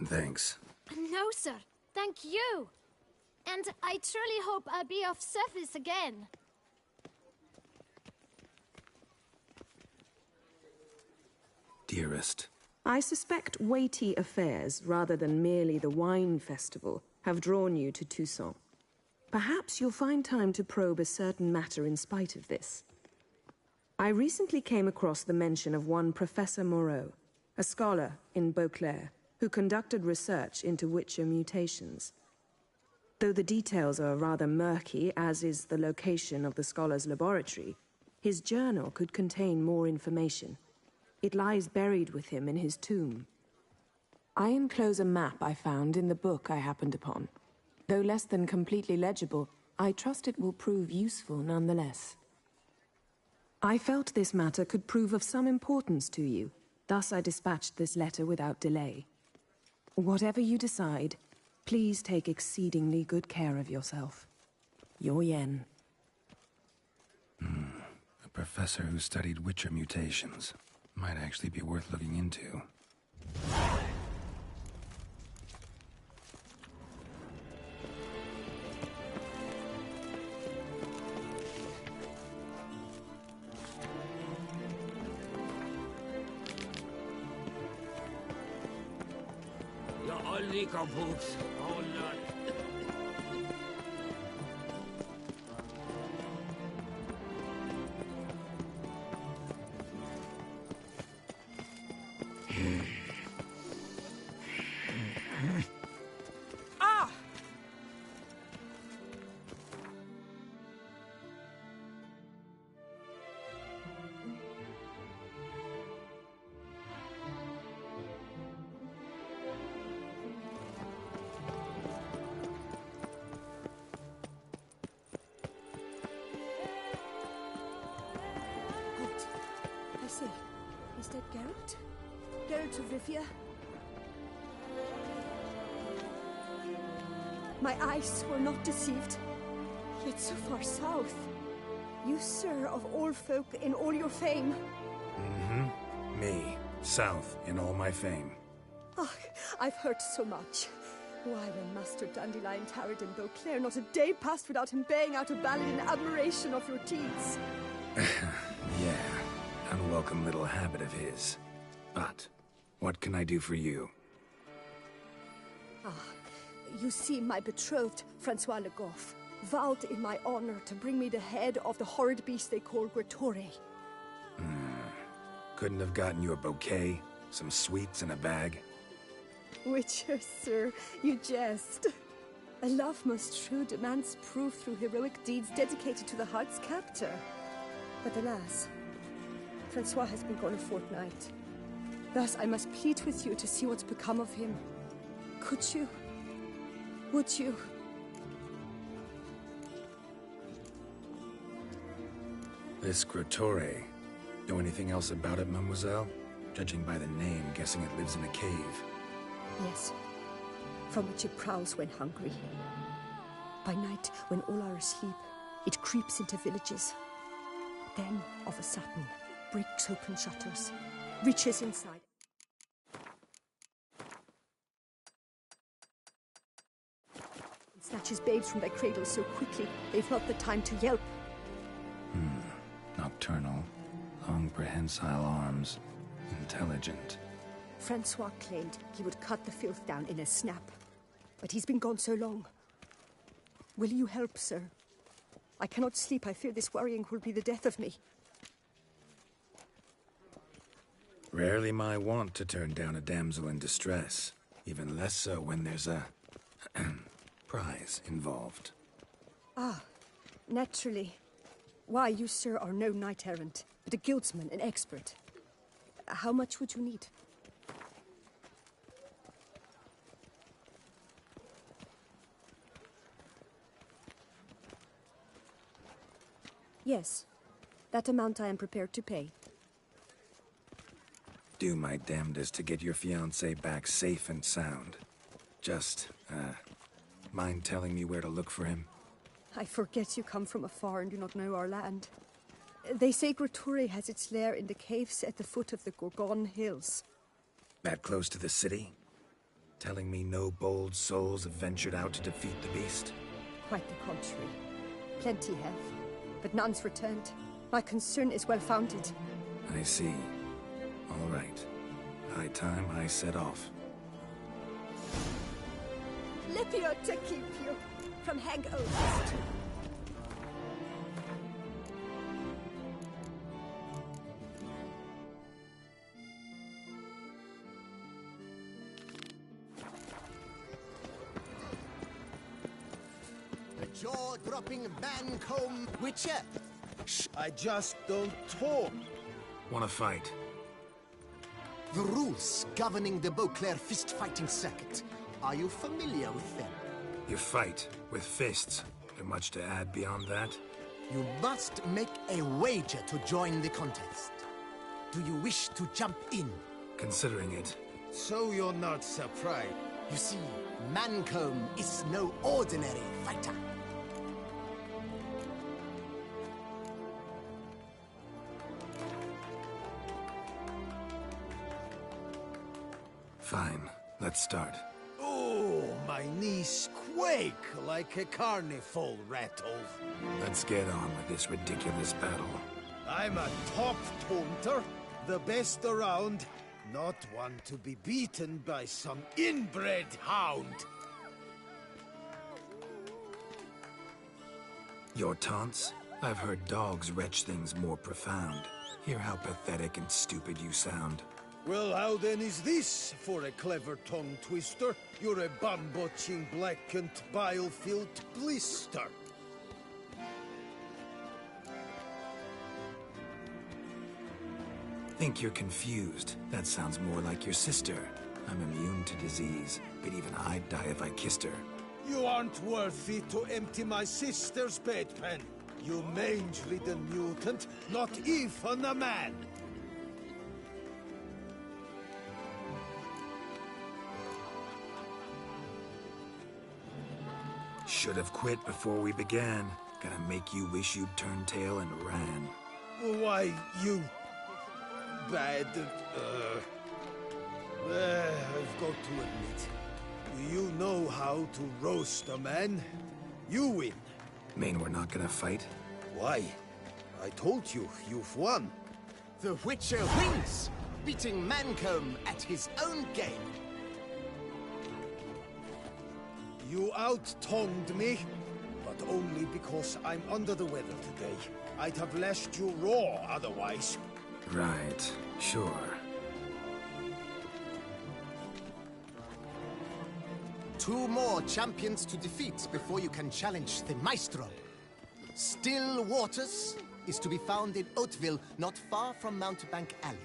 Thanks. No, sir. Thank you. And I truly hope I'll be of service again. Dearest. I suspect weighty affairs, rather than merely the wine festival, have drawn you to Toussaint. Perhaps you'll find time to probe a certain matter in spite of this. I recently came across the mention of one Professor Moreau, a scholar in Beauclair, who conducted research into Witcher mutations. Though the details are rather murky, as is the location of the scholar's laboratory, his journal could contain more information. It lies buried with him in his tomb. I enclose a map I found in the book I happened upon. Though less than completely legible, I trust it will prove useful nonetheless. I felt this matter could prove of some importance to you, thus I dispatched this letter without delay. Whatever you decide, please take exceedingly good care of yourself. Your Yen. A professor who studied Witcher mutations. Might actually be worth looking into. You're only boots. Oh no. Ah! Halt. I say, is that Geralt? Geralt of Rivia? My eyes were not deceived. Yet so far south. You, sir, of all folk in all your fame. Mm-hmm. Me. South in all my fame. Ah, I've heard so much. Why, when Master Dandelion tarried in Beauclair, not a day passed without him baying out a ballad in admiration of your deeds. Yeah, unwelcome little habit of his. But, what can I do for you? Ah, you see, my betrothed, Francois Le Goff, vowed in my honor to bring me the head of the horrid beast they call Gretore. Couldn't have gotten you a bouquet, some sweets in a bag? Witcher, sir, you jest. A love most true demands proof through heroic deeds dedicated to the heart's captor. But alas, Francois has been gone a fortnight. Thus I must plead with you to see what's become of him. Could you? Would you? This Gretore. Know anything else about it, mademoiselle? Judging by the name, guessing it lives in a cave. Yes, from which it prowls when hungry. By night, when all are asleep, it creeps into villages. Then, of a sudden, breaks open shutters, reaches inside. And snatches babes from their cradles so quickly, they've not the time to yelp. Nocturnal. Long prehensile arms. Intelligent. Francois claimed he would cut the filth down in a snap. But he's been gone so long. Will you help, sir? I cannot sleep. I fear this worrying will be the death of me. Rarely my wont to turn down a damsel in distress. Even less so when there's a prize involved. Ah, naturally. Why, you, sir, are no knight-errant, but a guildsman, an expert. How much would you need? Yes, that amount I am prepared to pay. Do my damnedest to get your fiancé back safe and sound. Just, mind telling me where to look for him? I forget you come from afar and do not know our land. They say Gretore has its lair in the caves at the foot of the Gorgon Hills. That close to the city? Telling me no bold souls have ventured out to defeat the beast? Quite the contrary. Plenty have, but none's returned. My concern is well-founded. I see. All right. High time I set off. Lipio to keep you from hangovers. The jaw-dropping man-comb witcher. Shh, I just don't talk. Wanna fight? The rules governing the Beauclair fist-fighting circuit. Are you familiar with them? You fight with fists. There much to add beyond that? You must make a wager to join the contest. Do you wish to jump in? Considering it. So you're not surprised. You see, Mancomb is no ordinary fighter. Fine. Let's start. Oh, my knees quake like a carnival rattle. Let's get on with this ridiculous battle. I'm a top taunter, the best around, not one to be beaten by some inbred hound. Your taunts? I've heard dogs retch things more profound. Hear how pathetic and stupid you sound. Well, how then is this for a clever tongue twister? You're a bum-botching, blackened, bile-filled blister. Think you're confused. That sounds more like your sister. I'm immune to disease, but even I'd die if I kissed her. You aren't worthy to empty my sister's bedpan. You mange-ridden mutant, not even a man. Should have quit before we began. Gonna make you wish you'd turned tail and ran. Why, you... bad... I've got to admit, you know how to roast a man. You win. Mean we're not gonna fight? Why? I told you, you've won. The Witcher wins, beating Mancomb at his own game. You out-tongued me, but only because I'm under the weather today. I'd have lashed you raw otherwise. Right, sure. Two more champions to defeat before you can challenge the Maestro. Still Waters is to be found in Oatville, not far from Mountebank Alley,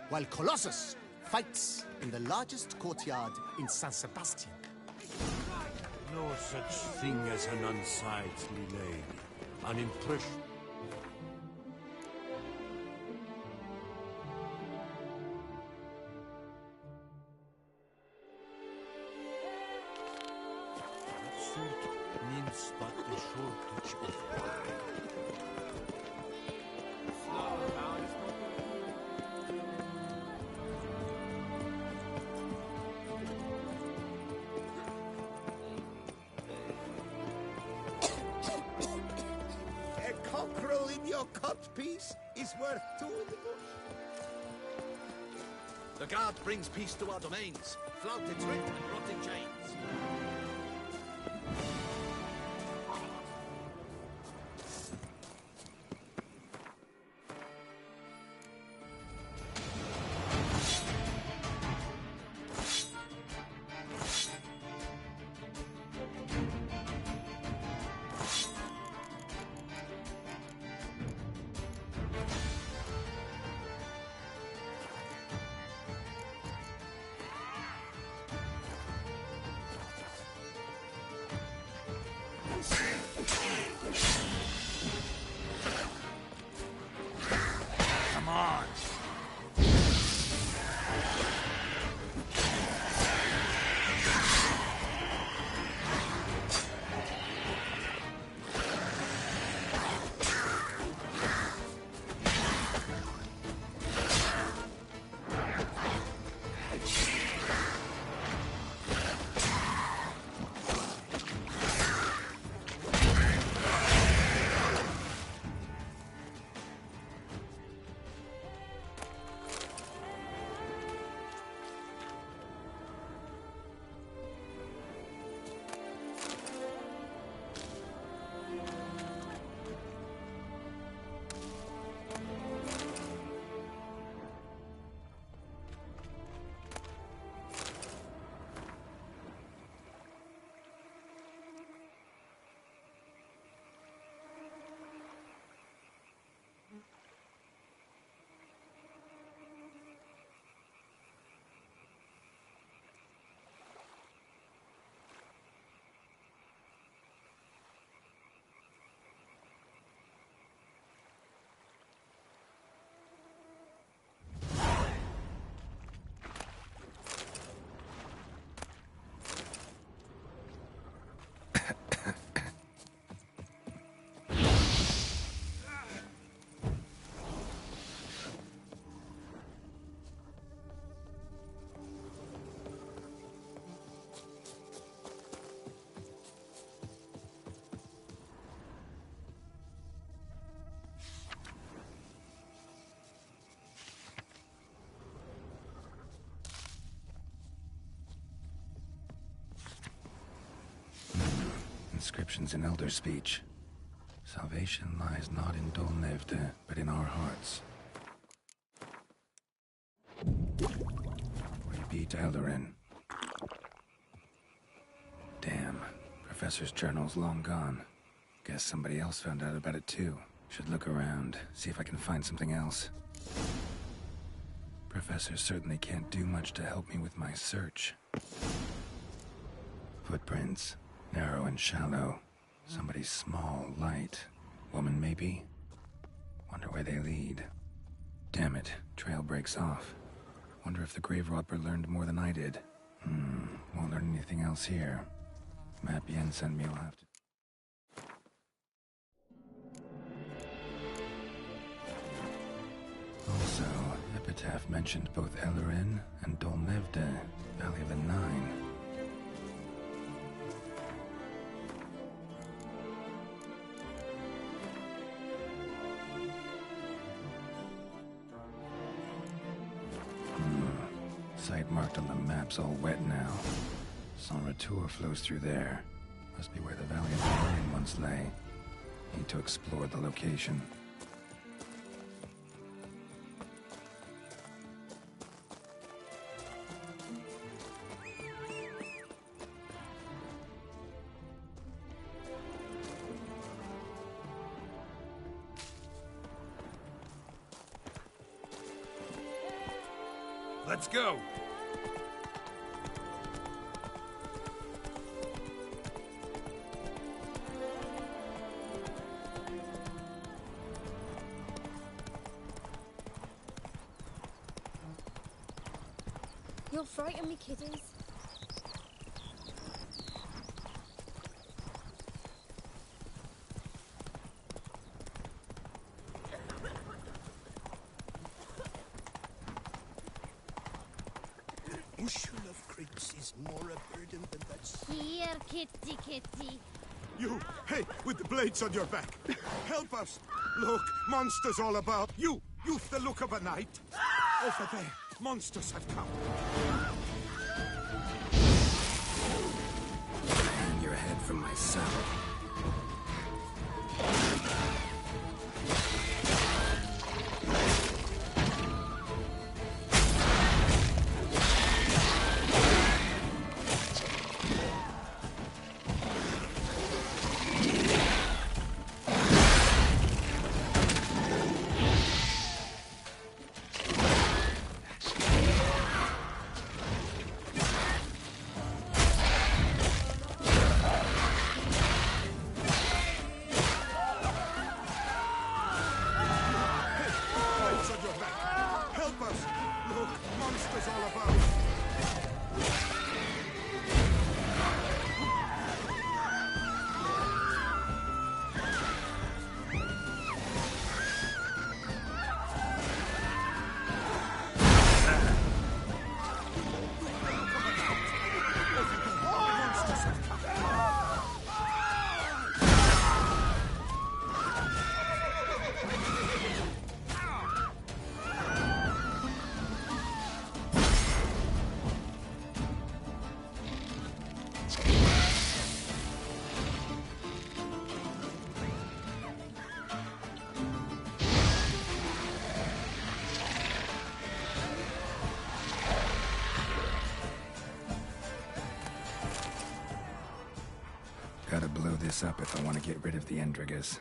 while Colossus fights in the largest courtyard in San Sebastian. No such thing as an unsightly lady. An impression. Means but the shortage of wine. A cockerel in your cut piece is worth two in the bush. The guard brings peace to our domains. Flout its writ and rot in chains. inscriptions in Elder speech. Salvation lies not in Dol Nevde, but in our hearts. We beat Eldarin. Damn, Professor's journal's long gone. Guess somebody else found out about it too. Should look around, see if I can find something else. Professor certainly can't do much to help me with my search. Footprints, narrow and shallow. Somebody small, light. Woman, maybe? Wonder where they lead. Damn it, trail breaks off. Wonder if the grave robber learned more than I did. Won't learn anything else here. Map Yen sent me, I'll have to... Also, Epitaph mentioned both Eldarin and Dol Nevde, Valley of the Nine. Site marked on the map's all wet now. Sans Retour flows through there. Must be where the Valley of the Nine once lay. Need to explore the location. Let's go! You'll frighten me, kiddies. Bushel of grapes is more a burden than that. Here, kitty, kitty. You! Hey, with the blades on your back! Help us! Look, monsters all about! You've the look of a knight! Over there, monsters have come! Hang your head from my saddle. Gotta blow this up if I want to get rid of the Endrigas.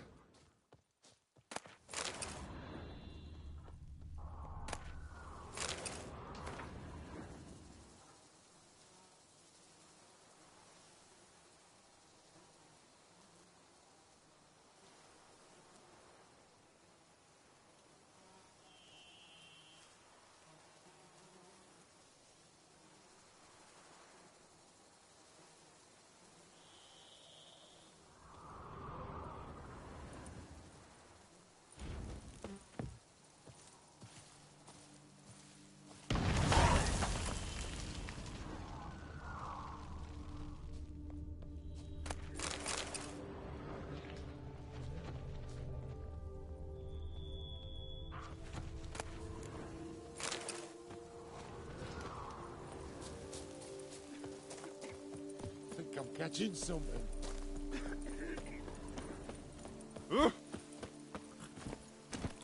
I'm catching something.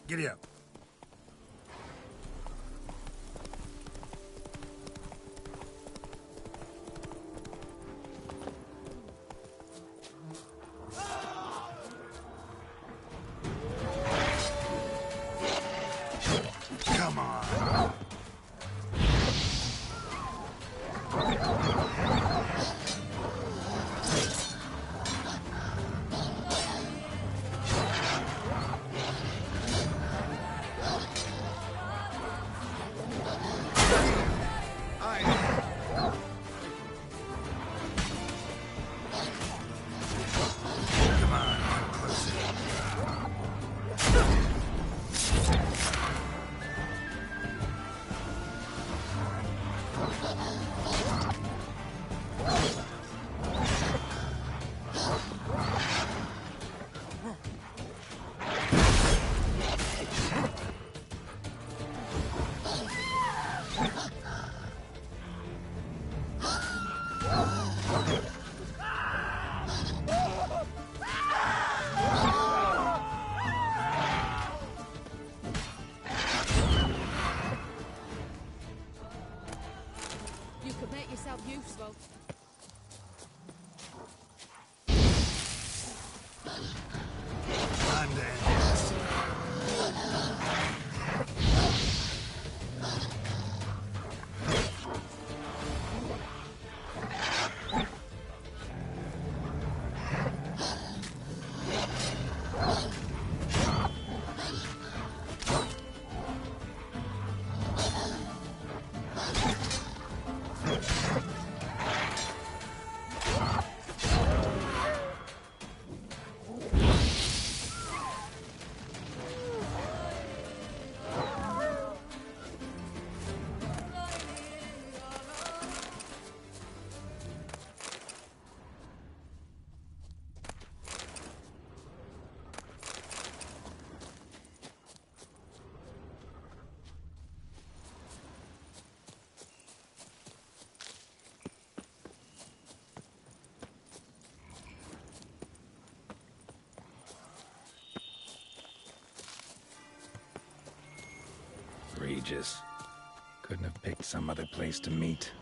Giddy up. Come on. You could make yourself useful. Time to end this. Regis. Couldn't have picked some other place to meet.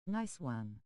Nice one.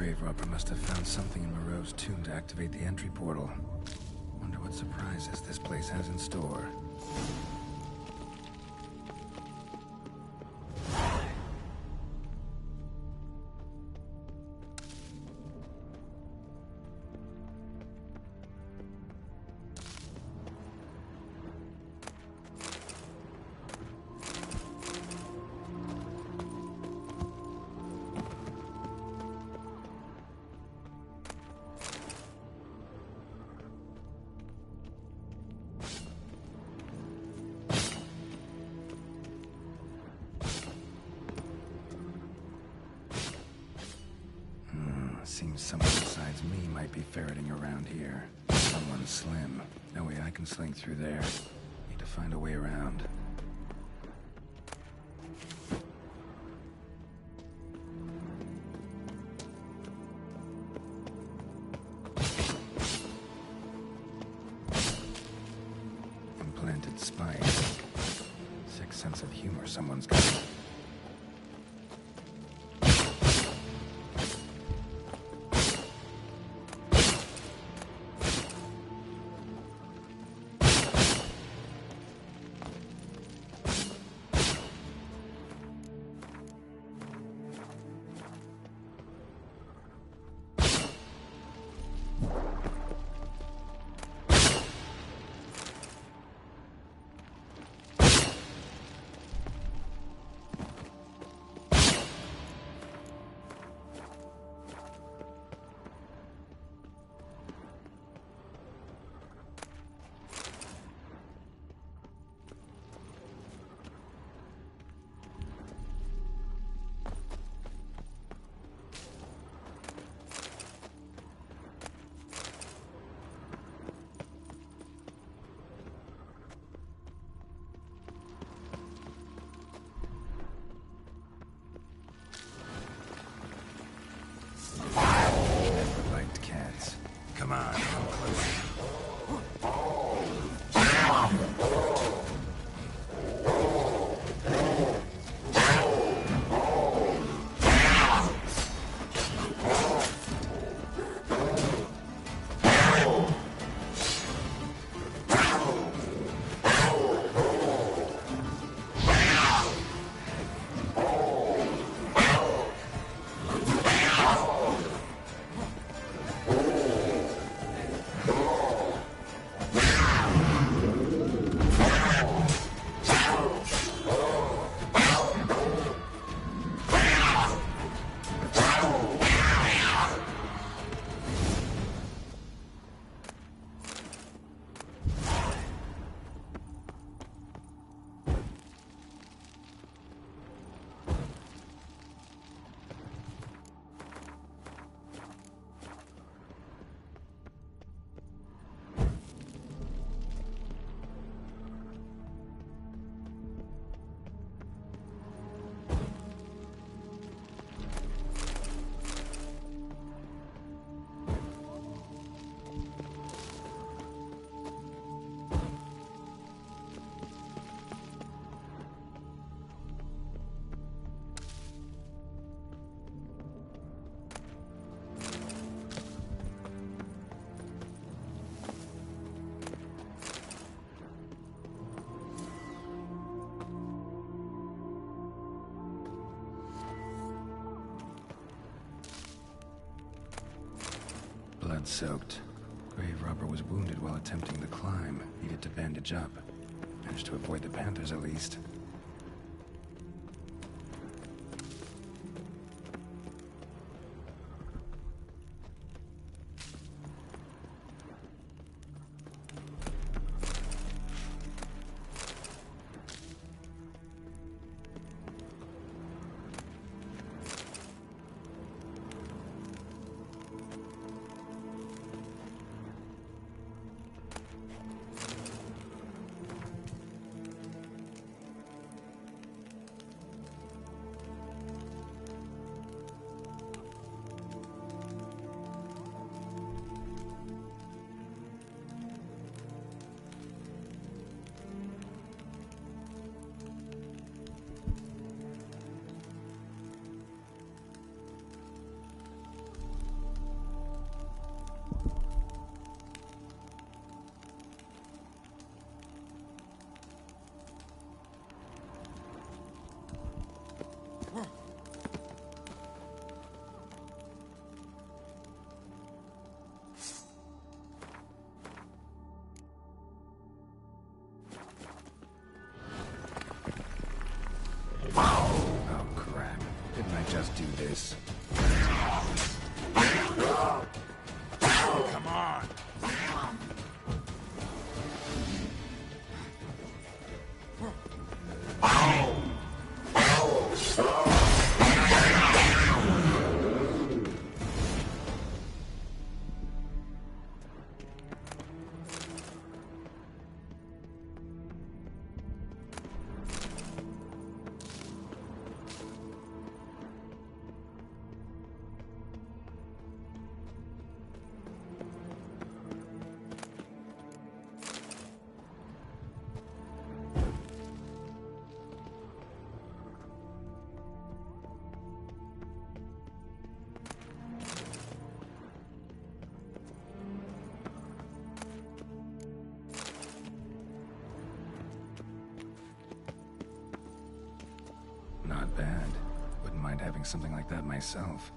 grave robber must have found something in Moreau's tomb to activate the entry portal. Wonder what surprises this place has in store. Seems someone besides me might be ferreting around here. Someone slim. No way I can slink through there. Need to find a way around. Implanted spikes. Sick sense of humor someone's got. Come on, come closer. Blood-soaked. Grave robber was wounded while attempting the climb. Needed to bandage up. Managed to avoid the panthers at least. just do this. Come on. Not bad. Wouldn't mind having something like that myself.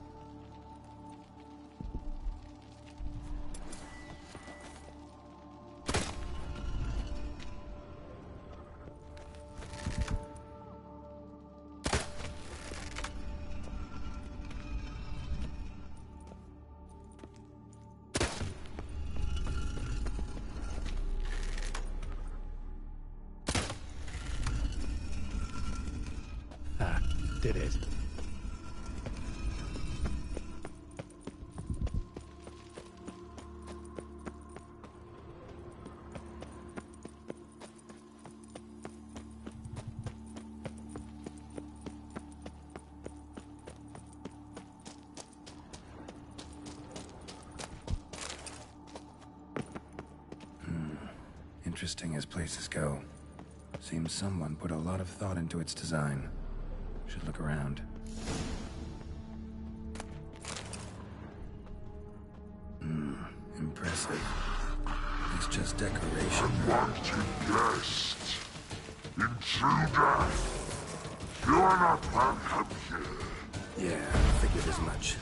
Did it. Interesting as places go. Seems someone put a lot of thought into its design. Should look around. Impressive. It's just decoration. Unwanted guest. Intruder. You are not welcome here. Yeah, figured as much.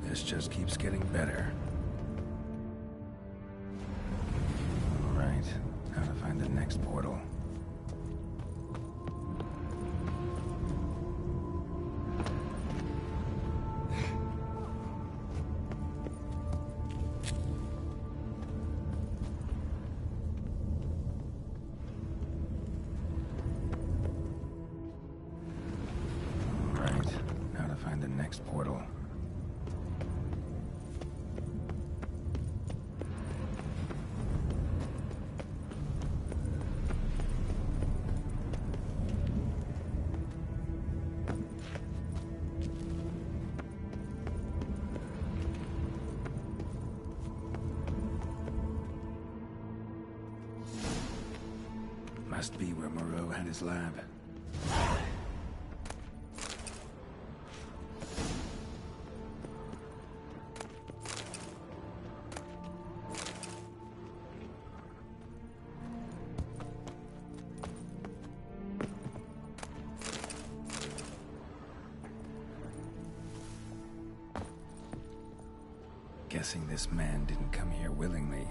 This just keeps getting better. Alright, how to find the next portal. Alright, how to find the next portal. Must be where Moreau had his lab. Guessing this man didn't come here willingly.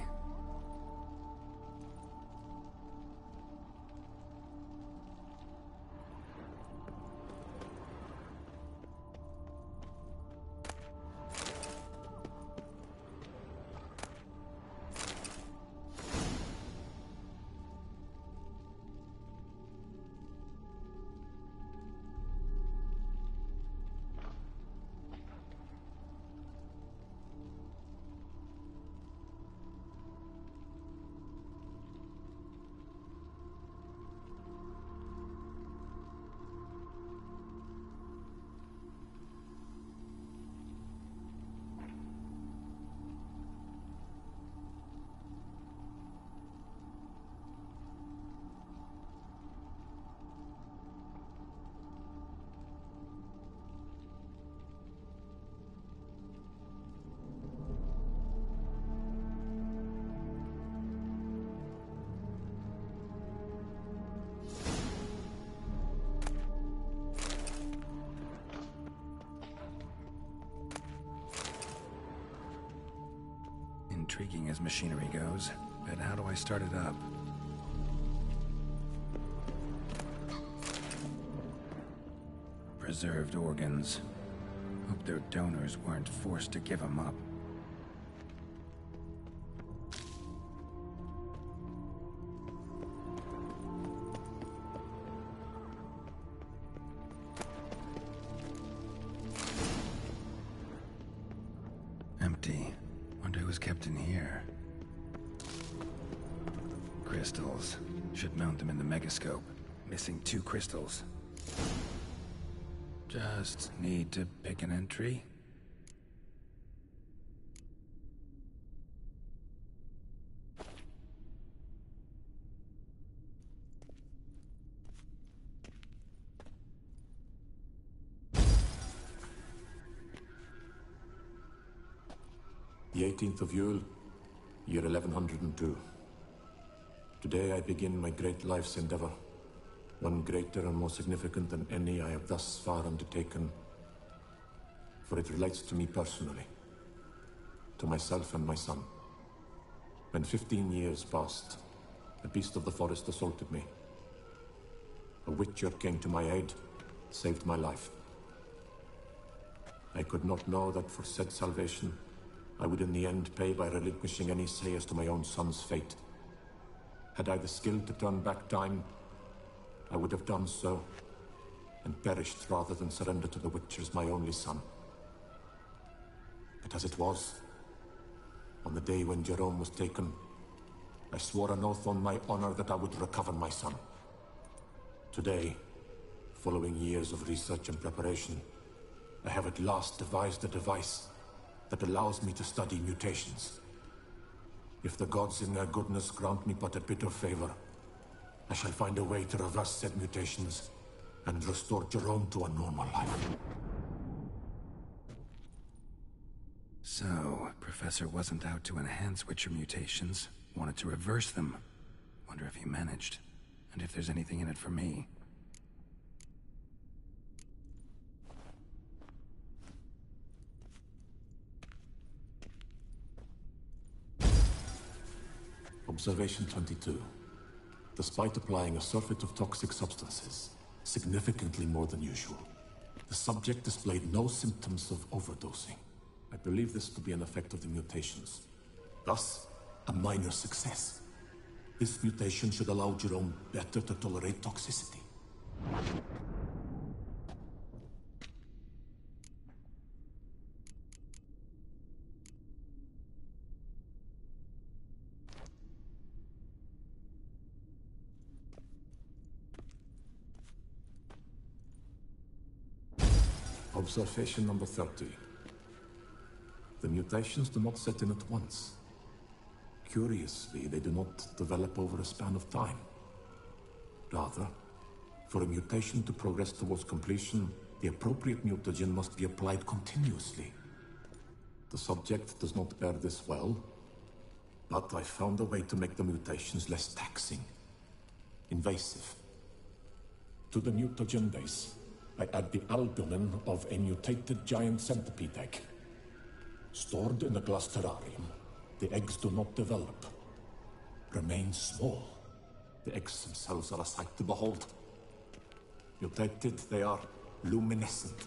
intriguing as machinery goes, but how do I start it up? Preserved organs. Hope their donors weren't forced to give them up. Empty. Wonder who was kept in here. Crystals. Should mount them in the megascope. Missing 2 crystals. Just need to pick an entry. The 18th of Yule, year 1102. Today I begin my great life's endeavor, one greater and more significant than any I have thus far undertaken, for it relates to me personally, to myself and my son. When 15 years passed, a beast of the forest assaulted me. A witcher came to my aid, saved my life. I could not know that for said salvation, I would in the end pay by relinquishing any say as to my own son's fate. Had I the skill to turn back time, I would have done so, and perished rather than surrender to the Witchers my only son. But as it was, on the day when Jerome was taken, I swore an oath on my honor that I would recover my son. Today, following years of research and preparation, I have at last devised a device that allows me to study mutations. If the gods in their goodness grant me but a bit of favor, I shall find a way to reverse said mutations and restore Jerome to a normal life. So, Professor wasn't out to enhance Witcher mutations, wanted to reverse them. Wonder if he managed, and if there's anything in it for me. Observation 22. Despite applying a surfeit of toxic substances, significantly more than usual, the subject displayed no symptoms of overdosing. I believe this to be an effect of the mutations. Thus, a minor success. This mutation should allow Jerome better to tolerate toxicity. Observation number 30. The mutations do not set in at once. Curiously, they do not develop over a span of time. Rather, for a mutation to progress towards completion, the appropriate mutagen must be applied continuously. The subject does not bear this well, but I found a way to make the mutations less taxing, invasive. To the mutagen base, I add the albumin of a mutated giant centipede egg. Stored in a glass terrarium, the eggs do not develop, remain small. The eggs themselves are a sight to behold. Mutated, they are luminescent,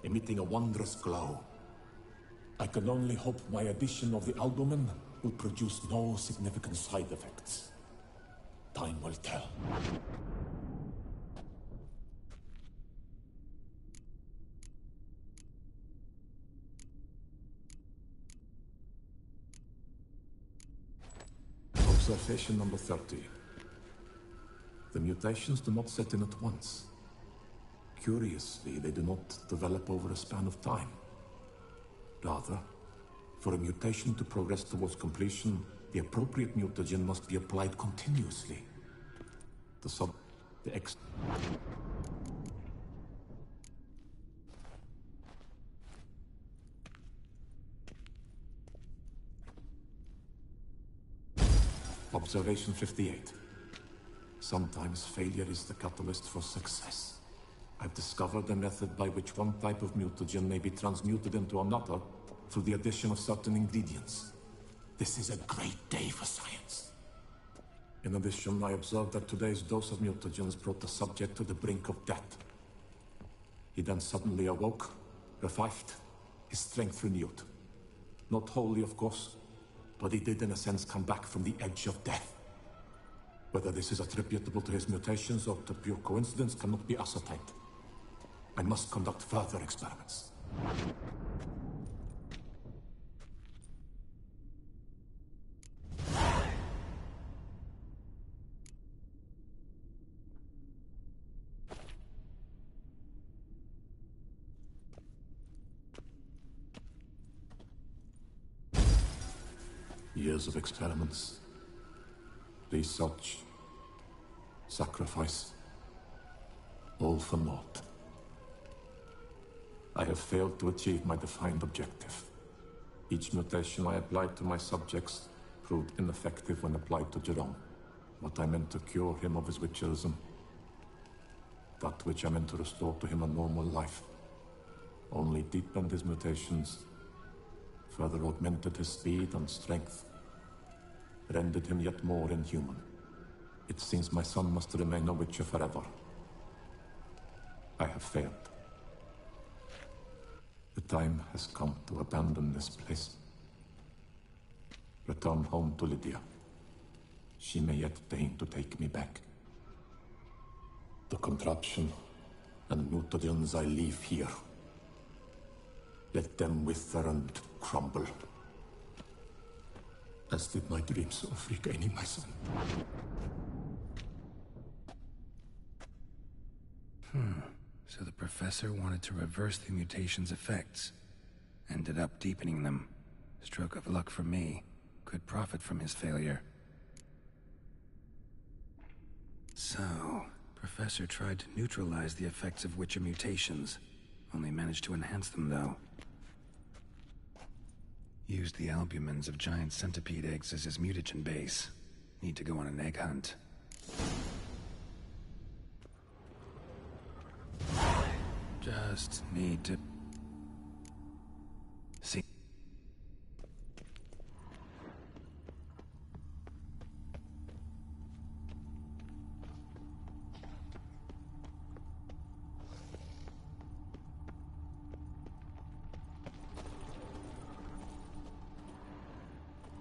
emitting a wondrous glow. I can only hope my addition of the albumin will produce no significant side effects. Time will tell. Observation number 30. The mutations do not set in at once. Curiously, they do not develop over a span of time. Rather, for a mutation to progress towards completion, the appropriate mutagen must be applied continuously. Observation 58. Sometimes failure is the catalyst for success. I've discovered a method by which one type of mutagen may be transmuted into another through the addition of certain ingredients. This is a great day for science. In addition, I observed that today's dose of mutagens brought the subject to the brink of death. He then suddenly awoke, revived, his strength renewed. Not wholly, of course, but he did in a sense come back from the edge of death. Whether this is attributable to his mutations or to pure coincidence cannot be ascertained. I must conduct further experiments. Years of experiments, research, sacrifice, all for naught. I have failed to achieve my defined objective. Each mutation I applied to my subjects proved ineffective when applied to Jerome. What I meant to cure him of his witcherism, that which I meant to restore to him a normal life, only deepened his mutations, further augmented his speed and strength, rendered him yet more inhuman. It seems my son must remain a witcher forever. I have failed. The time has come to abandon this place. Return home to Lydia. She may yet deign to take me back. The contraption and mutagens I leave here, let them wither and crumble, as did my dreams of regaining my son. So the professor wanted to reverse the mutation's effects. Ended up deepening them. Stroke of luck for me. Could profit from his failure. So, Professor tried to neutralize the effects of Witcher mutations. Only managed to enhance them, though. Used the albumins of giant centipede eggs as his mutagen base. Need to go on an egg hunt. Just need to... see.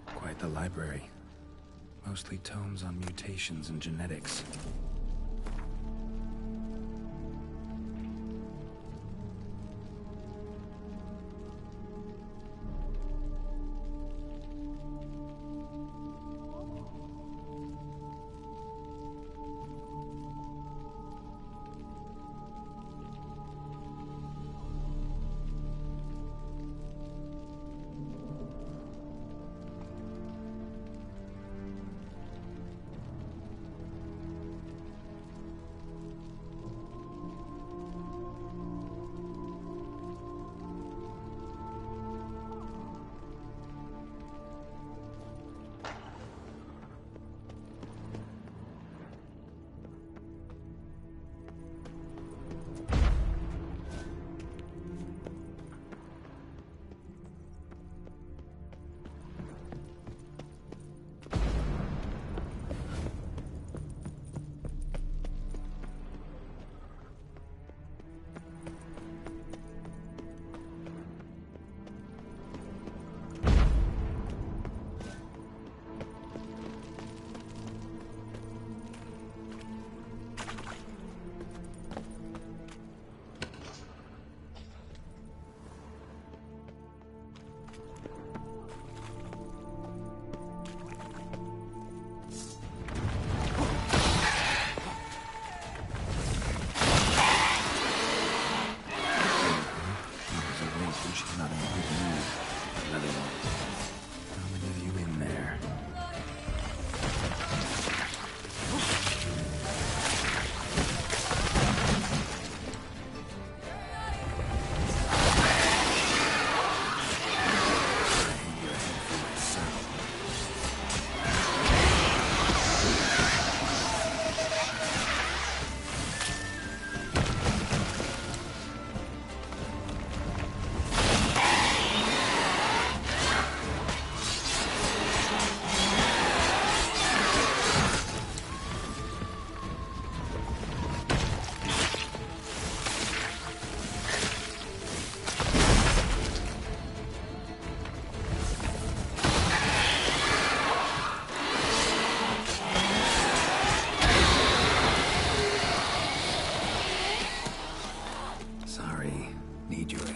Quite the library. Mostly tomes on mutations and genetics.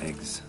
Eggs.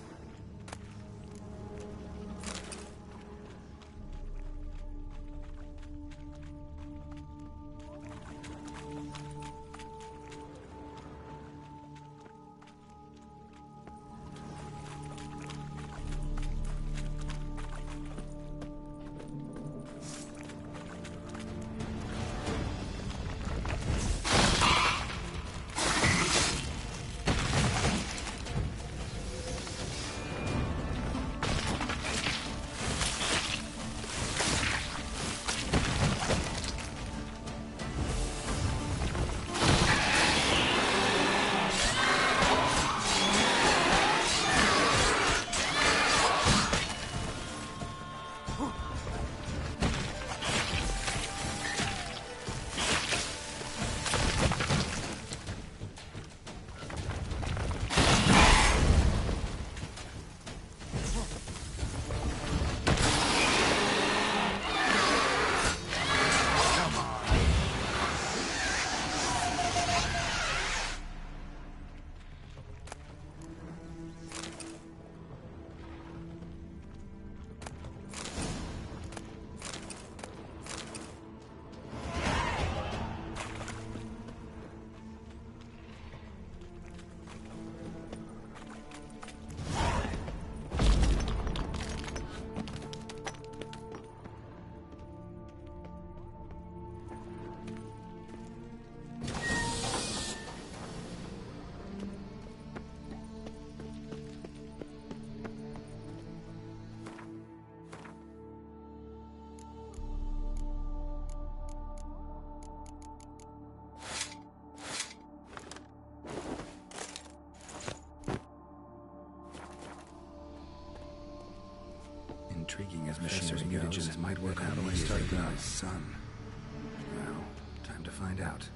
Intriguing as machinery mutagens might work out when I started with my son. Well, time to find out.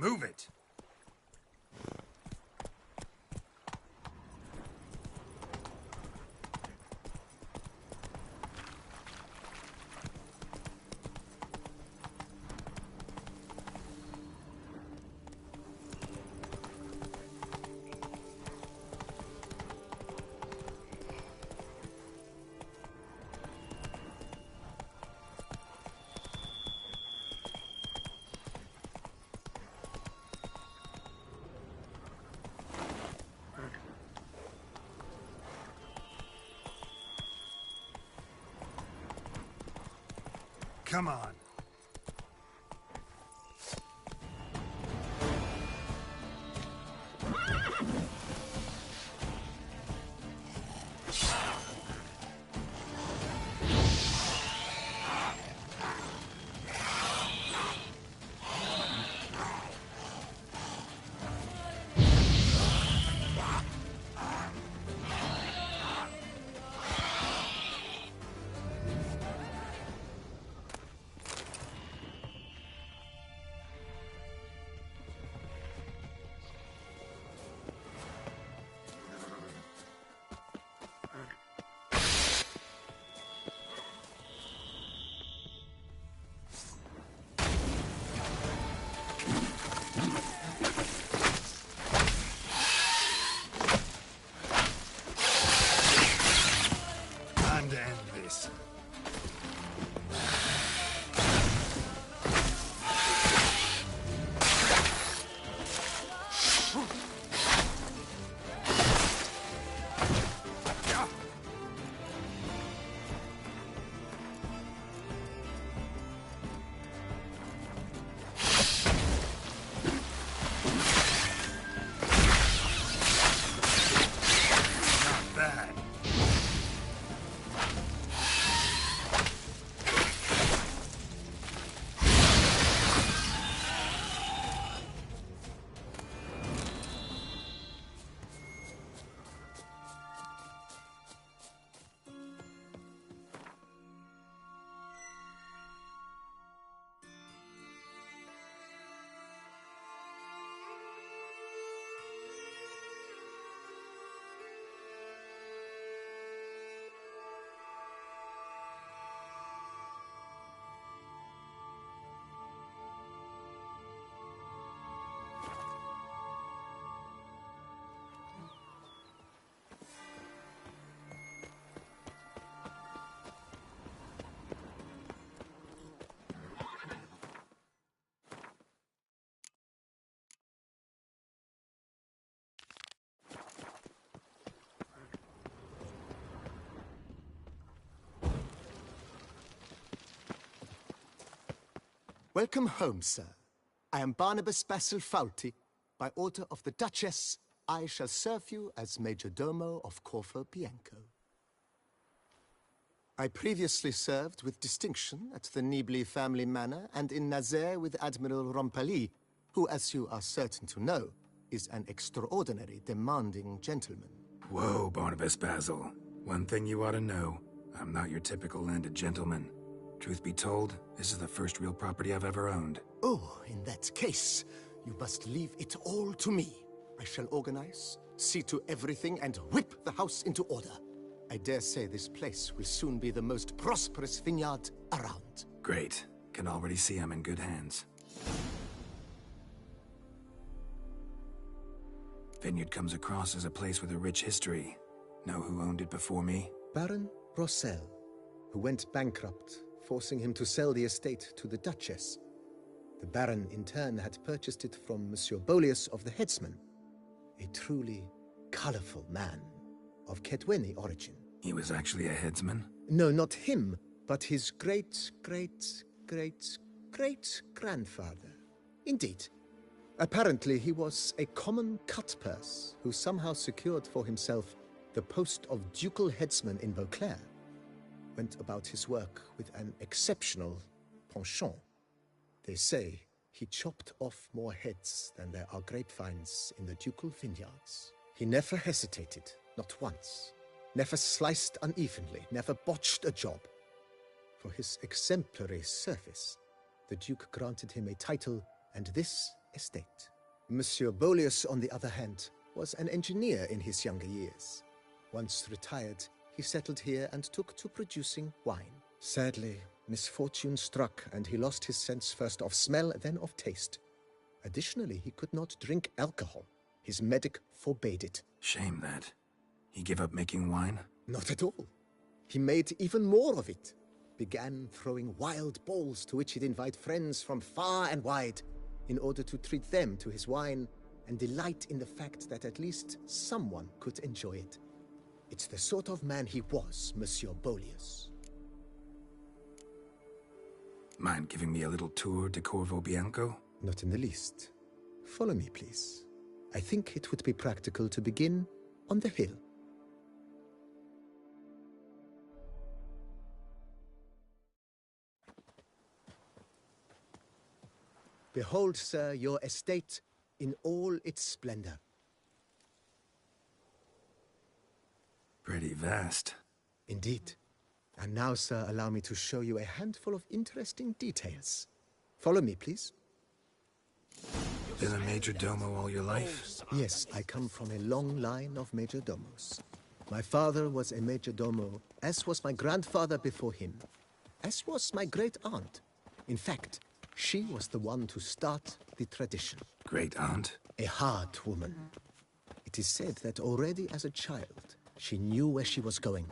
Move it! Come on. Time to end this. Not bad. Welcome home, sir. I am Barnabas Basil Faulty. By order of the Duchess, I shall serve you as Major Domo of Corvo Bianco. I previously served with distinction at the Nibli family manor and in Nazaire with Admiral Rompali, who, as you are certain to know, is an extraordinary demanding gentleman. Whoa, Barnabas Basil. One thing you ought to know. I'm not your typical landed gentleman. Truth be told, this is the first real property I've ever owned. Oh, in that case, you must leave it all to me. I shall organize, see to everything, and whip the house into order. I dare say this place will soon be the most prosperous vineyard around. Great. Can already see I'm in good hands. Vineyard comes across as a place with a rich history. Know who owned it before me? Baron Rossel, who went bankrupt, forcing him to sell the estate to the Duchess. The Baron, in turn, had purchased it from Monsieur Bolius of the Headsman, a truly colorful man of Kedweni origin. He was actually a headsman? No, not him, but his great-great-great-great-grandfather. Indeed. Apparently, he was a common cut-purse who somehow secured for himself the post of ducal headsman in Beauclair. Went about his work with an exceptional penchant. They say he chopped off more heads than there are grapevines in the ducal vineyards. He never hesitated, not once. Never sliced unevenly, never botched a job. For his exemplary service, the Duke granted him a title and this estate. Monsieur Bolius, on the other hand, was an engineer in his younger years. Once retired, he settled here and took to producing wine. Sadly, misfortune struck and he lost his sense first of smell, then of taste. Additionally, he could not drink alcohol. His medic forbade it. Shame that. He gave up making wine? Not at all. He made even more of it. Began throwing wild balls to which he'd invite friends from far and wide in order to treat them to his wine and delight in the fact that at least someone could enjoy it. It's the sort of man he was, Monsieur Bolius. Mind giving me a little tour de Corvo Bianco? Not in the least. Follow me, please. I think it would be practical to begin on the hill. Behold, sir, your estate in all its splendor. Pretty vast. Indeed. And now, sir, allow me to show you a handful of interesting details. Follow me, please. Been a major domo all your life? Yes, I come from a long line of major domos. My father was a major domo, as was my grandfather before him, as was my great-aunt. In fact, she was the one to start the tradition. Great-aunt? A hard woman. It is said that already as a child, she knew where she was going,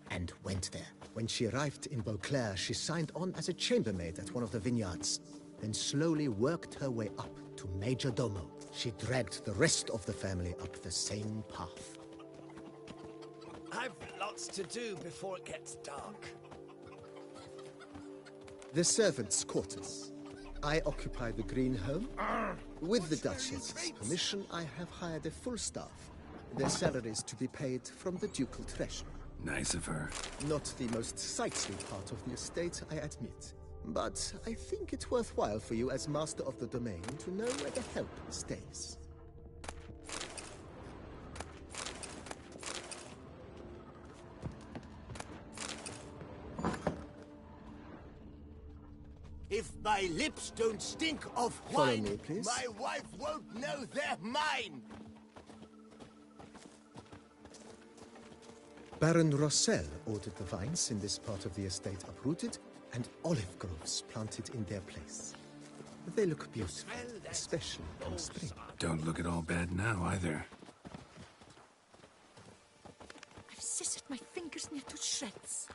and went there. When she arrived in Beauclair, she signed on as a chambermaid at one of the vineyards, then slowly worked her way up to Major Domo. She dragged the rest of the family up the same path. I've lots to do before it gets dark. The servants' quarters. I occupy the green home. With the Duchess's permission, I have hired a full staff. Their salaries to be paid from the ducal treasury. Nice of her. Not the most sightly part of the estate, I admit. But I think it's worthwhile for you as master of the domain to know where the help stays. If my lips don't stink of Follow wine, me, please. my wife won't know they're mine! Baron Rossel ordered the vines in this part of the estate uprooted and olive groves planted in their place. They look beautiful, especially in spring. Don't look at all bad now, either. I've scissored my fingers near to shreds.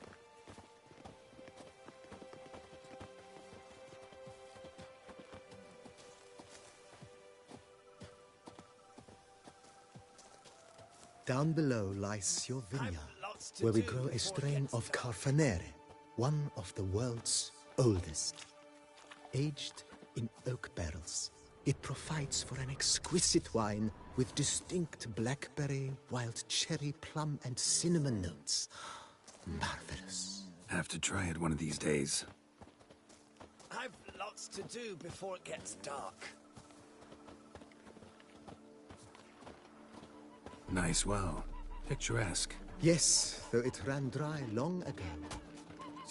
Down below lies your vineyard, where we grow a strain of Carfanere, one of the world's oldest. Aged in oak barrels, it provides for an exquisite wine with distinct blackberry, wild cherry, plum, and cinnamon notes. Marvelous. Have to try it one of these days. I've lots to do before it gets dark. Nice well. Picturesque. Yes, though it ran dry long ago.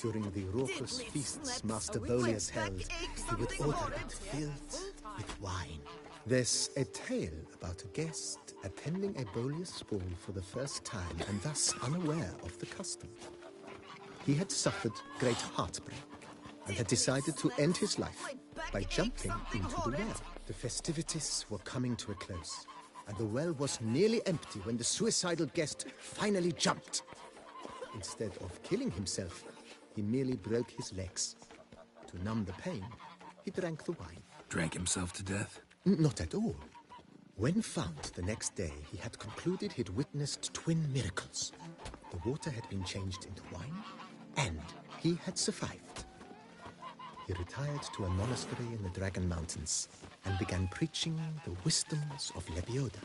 During the raucous feasts Master Bolius held, he would order it filled with wine. There's a tale about a guest attending a Bolius ball for the first time and thus unaware of the custom. He had suffered great heartbreak and had decided to end his life by jumping into the well. The festivities were coming to a close, and the well was nearly empty when the suicidal guest finally jumped. Instead of killing himself, he merely broke his legs. To numb the pain, he drank the wine. Drank himself to death? Not at all. When found the next day, he had concluded he'd witnessed twin miracles. The water had been changed into wine, and he had survived. He retired to a monastery in the Dragon Mountains and began preaching the wisdoms of Lebioda.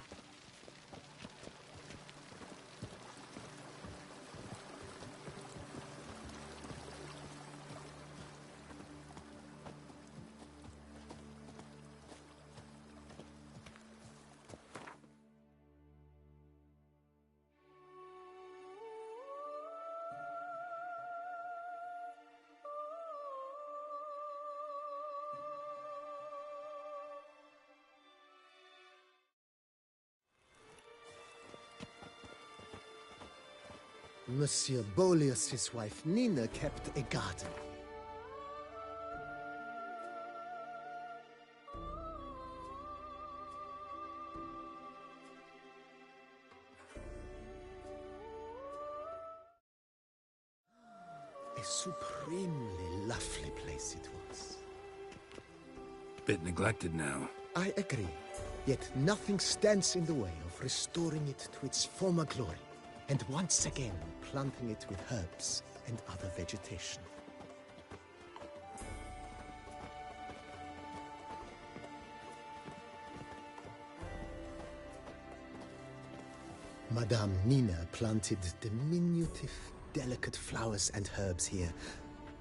Monsieur Bolius' wife Nina kept a garden. A supremely lovely place it was. Bit neglected now. I agree. Yet nothing stands in the way of restoring it to its former glory, and once again planting it with herbs and other vegetation. Madame Nina planted diminutive, delicate flowers and herbs here.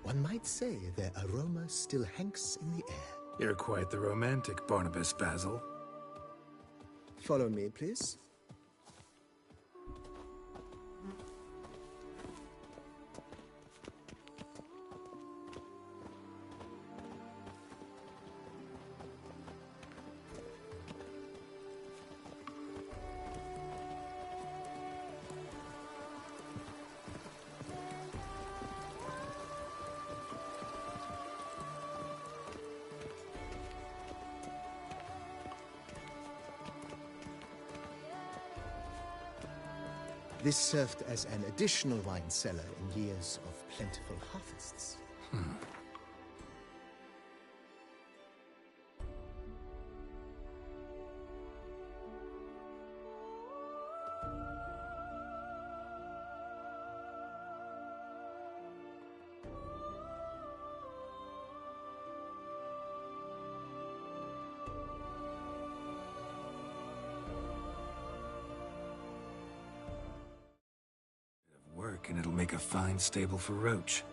One might say their aroma still hangs in the air. You're quite the romantic, Barnabas Basil. Follow me, please. This served as an additional wine cellar in years of plentiful harvests. And it'll make a fine stable for Roach.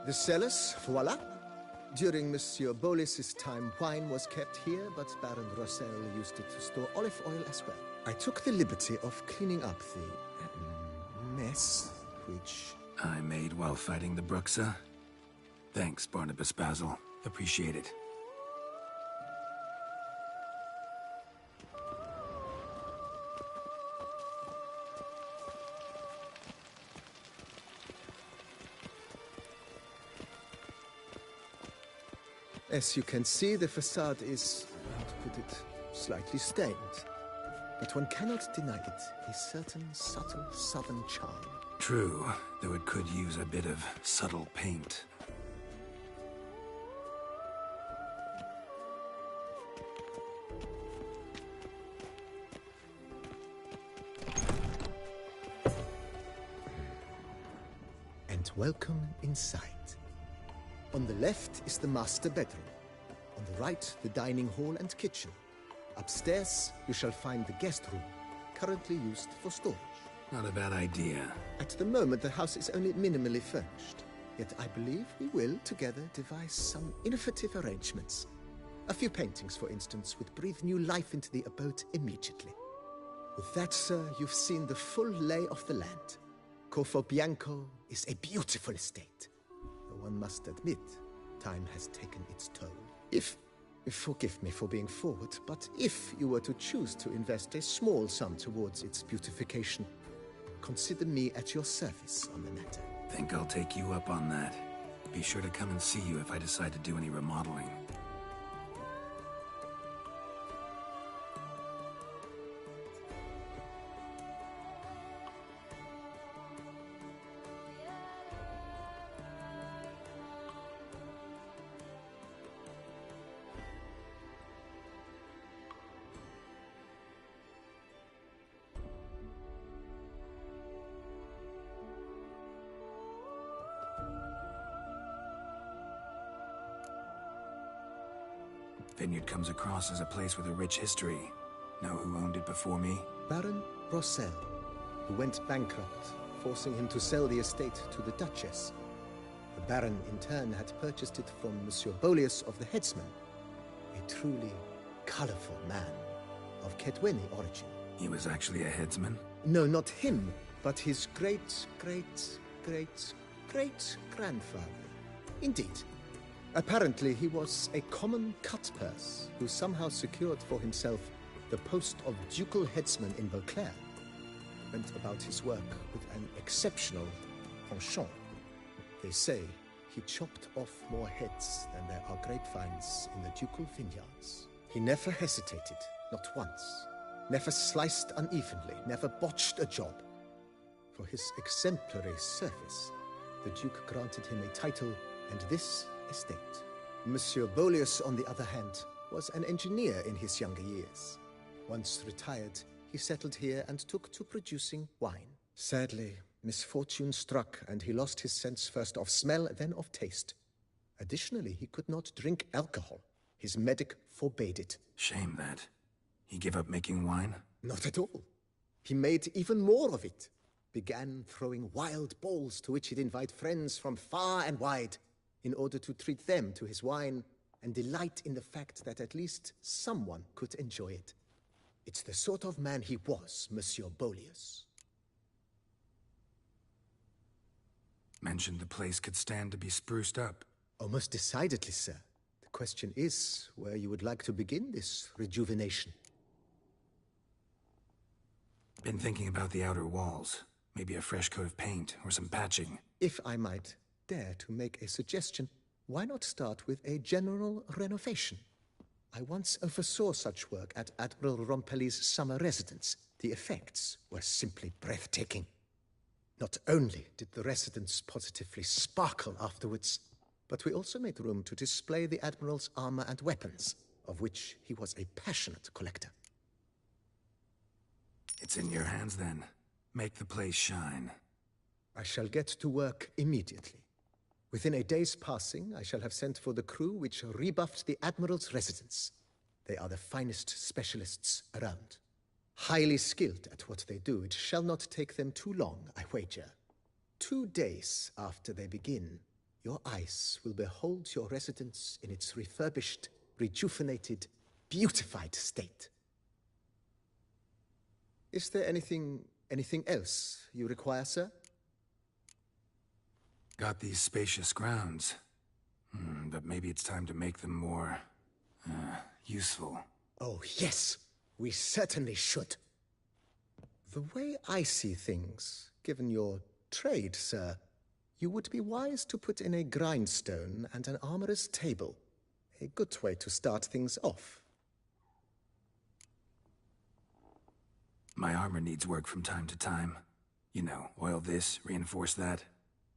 The cellars, voila. During Monsieur Bolis's time, wine was kept here, but Baron Rossel used it to store olive oil as well. I took the liberty of cleaning up the mess, which I made while fighting the Bruxa. Thanks, Barnabas Basil. Appreciate it. As you can see, the facade is, how to put it, slightly stained. But one cannot deny it, a certain subtle southern charm. True, though it could use a bit of subtle paint. And welcome inside. On the left is the master bedroom. On the right, the dining hall and kitchen. Upstairs, you shall find the guest room, currently used for storage. Not a bad idea. At the moment, the house is only minimally furnished. Yet I believe we will, together, devise some innovative arrangements. A few paintings, for instance, would breathe new life into the abode immediately. With that, sir, you've seen the full lay of the land. Corfo Bianco is a beautiful estate. Though one must admit, time has taken its toll. Forgive me for being forward, but if you were to choose to invest a small sum towards its beautification, consider me at your service on the matter. Think I'll take you up on that. Be sure to come and see you if I decide to do any remodeling. Vineyard comes across as a place with a rich history. Know who owned it before me? Baron Rossel, who went bankrupt, forcing him to sell the estate to the Duchess. The Baron, in turn, had purchased it from Monsieur Bolius of the Headsman, a truly colorful man of Kedweni origin. He was actually a headsman? No, not him, but his great-great-great-great-grandfather. Indeed. Apparently, he was a common cut-purse who somehow secured for himself the post of ducal headsman in Beauclair. Went about his work with an exceptional penchant. They say he chopped off more heads than there are grapevines in the ducal vineyards. He never hesitated, not once. Never sliced unevenly, never botched a job. For his exemplary service, the Duke granted him a title and this estate. Monsieur Bolius, on the other hand, was an engineer in his younger years. Once retired, he settled here and took to producing wine. Sadly, misfortune struck and he lost his sense first of smell, then of taste. Additionally, he could not drink alcohol. His medic forbade it. Shame that. He gave up making wine? Not at all. He made even more of it. Began throwing wild balls to which he'd invite friends from far and wide in order to treat them to his wine and delight in the fact that at least someone could enjoy it. It's the sort of man he was, Monsieur Bolius. Mentioned the place could stand to be spruced up. Oh, most decidedly, sir. The question is where you would like to begin this rejuvenation. Been thinking about the outer walls. Maybe a fresh coat of paint or some patching. If I might dare to make a suggestion, why not start with a general renovation? I once oversaw such work at Admiral Rompelli's summer residence. The effects were simply breathtaking. Not only did the residence positively sparkle afterwards, but we also made room to display the Admiral's armor and weapons, of which he was a passionate collector. It's in your hands then. Make the place shine. I shall get to work immediately. Within a day's passing, I shall have sent for the crew which rebuffed the Admiral's residence. They are the finest specialists around. Highly skilled at what they do, it shall not take them too long, I wager. 2 days after they begin, your eyes will behold your residence in its refurbished, rejuvenated, beautified state. Is there anything else you require, sir? Got these spacious grounds. But maybe it's time to make them more... useful. Oh, yes. We certainly should. The way I see things, given your trade, sir, you would be wise to put in a grindstone and an armorer's table. A good way to start things off. My armor needs work from time to time. You know, oil this, reinforce that.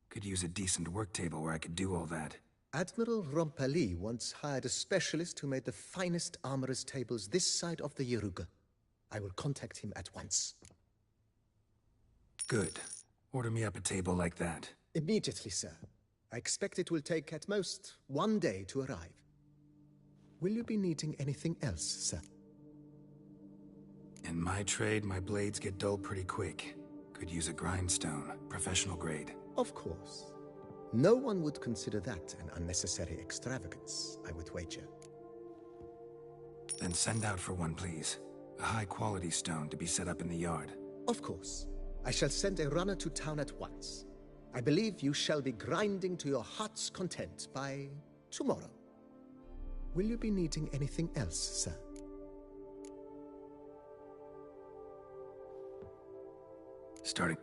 Could use a decent work table where I could do all that. Admiral Rompelli once hired a specialist who made the finest armorer's tables this side of the Yaruga. I will contact him at once. Good. Order me up a table like that. Immediately, sir. I expect it will take at most 1 day to arrive. Will you be needing anything else, sir? In my trade, my blades get dull pretty quick. Could use a grindstone, professional grade. Of course. No one would consider that an unnecessary extravagance, I would wager. Then send out for one, please. A high-quality stone to be set up in the yard. Of course. I shall send a runner to town at once. I believe you shall be grinding to your heart's content by tomorrow. Will you be needing anything else, sir? Starting.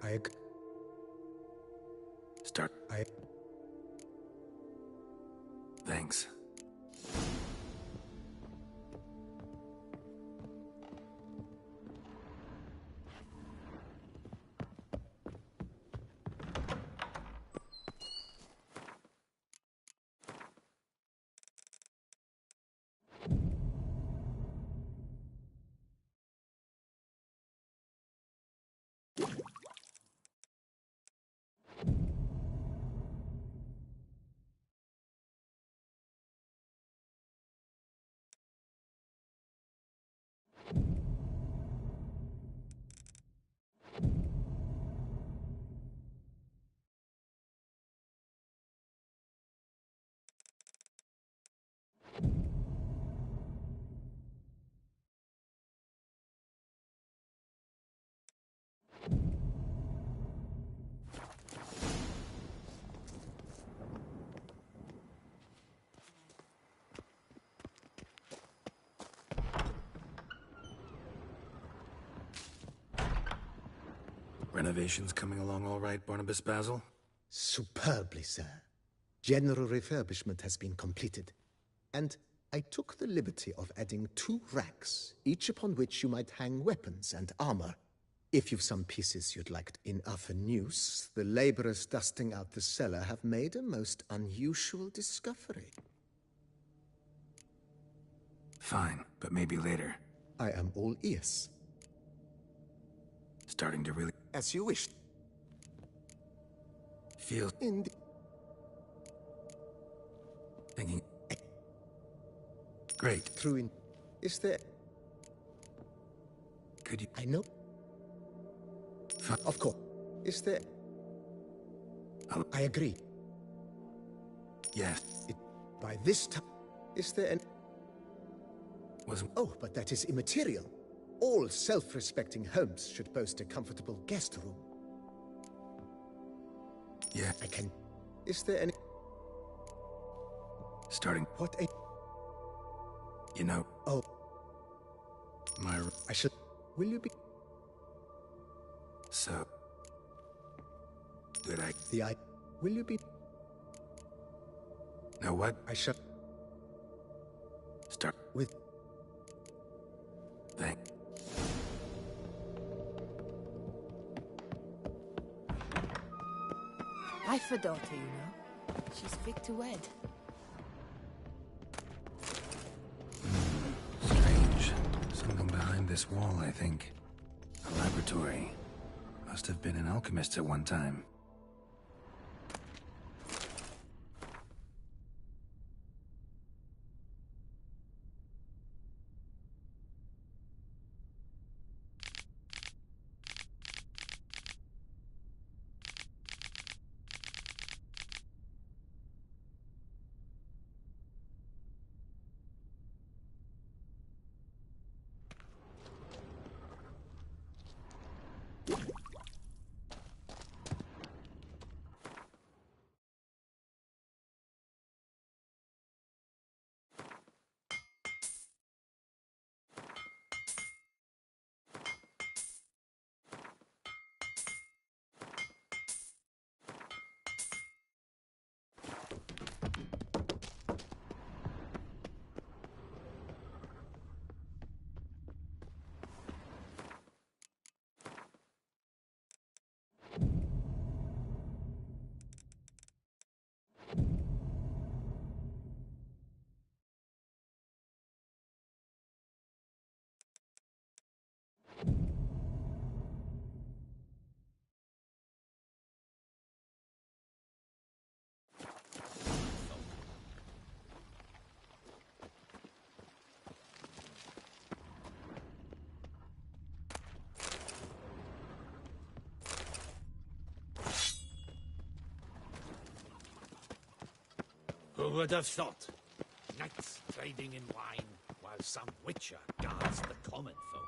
Thanks. Renovations coming along all right, Barnabas Basil? Superbly, sir. General refurbishment has been completed. And I took the liberty of adding 2 racks, each upon which you might hang weapons and armor. If you've some pieces you'd like in other news, the laborers dusting out the cellar have made a most unusual discovery. Fine, but maybe later. I am all ears. Starting to really... As you wish. Feel... Thinking... Great. Is there... Could you... I know. Of course. Is there... I agree. Yes. By this time... Is there an... Wasn't... Oh, but that is immaterial. All self-respecting homes should boast a comfortable guest room. Yeah. I can... Is there any... Starting... What a... You know... Oh. Myra... I should... Will you be... So... Good Will you be... Know what? I shall... Start... With... Thank... I've a daughter, you know. She's fit to wed. Strange. Something behind this wall, I think. A laboratory. Must have been an alchemist at one time. Who would have thought? Knights trading in wine, while some witcher guards the common folk.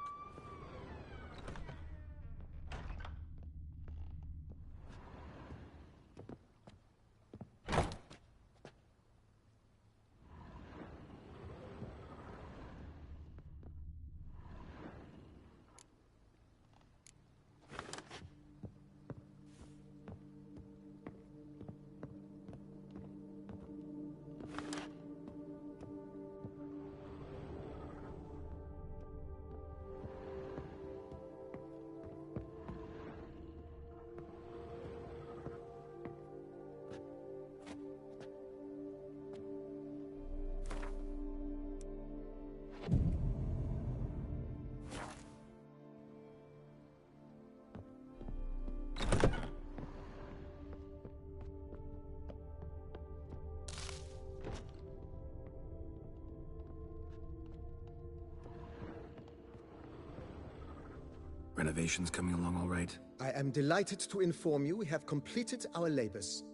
Renovations coming along all right? I am delighted to inform you we have completed our labors.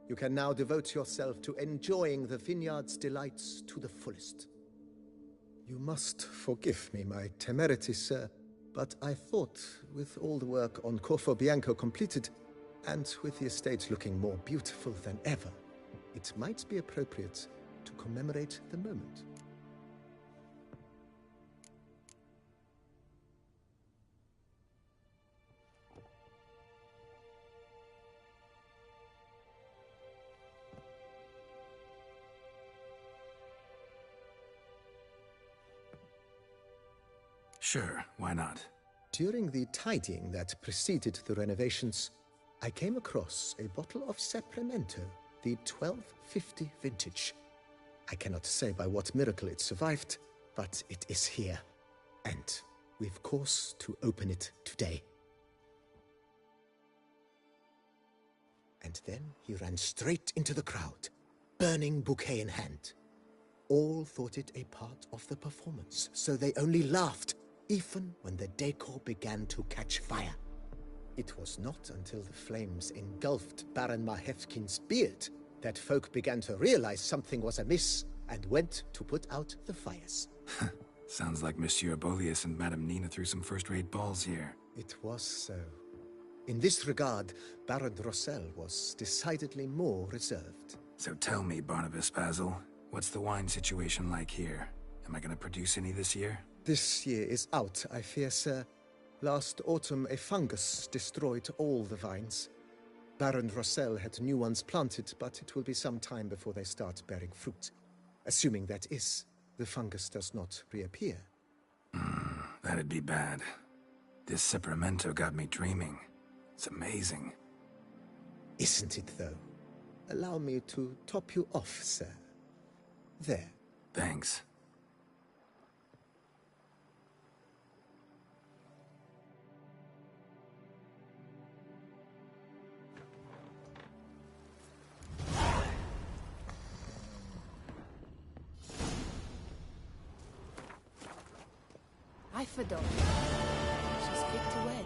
You can now devote yourself to enjoying the vineyard's delights to the fullest. You must forgive me my temerity, sir, but I thought, with all the work on Corfo Bianco completed, and with the estate looking more beautiful than ever, it might be appropriate to commemorate the moment. Sure, why not? During the tidying that preceded the renovations, I came across a bottle of Sapramento, the 1250 vintage. I cannot say by what miracle it survived, but it is here. And we've cause to open it today. And then he ran straight into the crowd, burning bouquet in hand. All thought it a part of the performance, so they only laughed, even when the decor began to catch fire. It was not until the flames engulfed Baron Mahevkin's beard that folk began to realize something was amiss and went to put out the fires. Sounds like Monsieur Bolius and Madame Nina threw some first-rate balls here. It was so. In this regard, Baron Rossel was decidedly more reserved. So tell me, Barnabas Basil, what's the wine situation like here? Am I gonna produce any this year? This year is out, I fear, sir. Last autumn, a fungus destroyed all the vines. Baron Rossel had new ones planted, but it will be some time before they start bearing fruit. Assuming that is, the fungus does not reappear. That'd be bad. This Sapramento got me dreaming. It's amazing. Isn't it, though? Allow me to top you off, sir. There. Thanks. I forgot. She's fit to wed.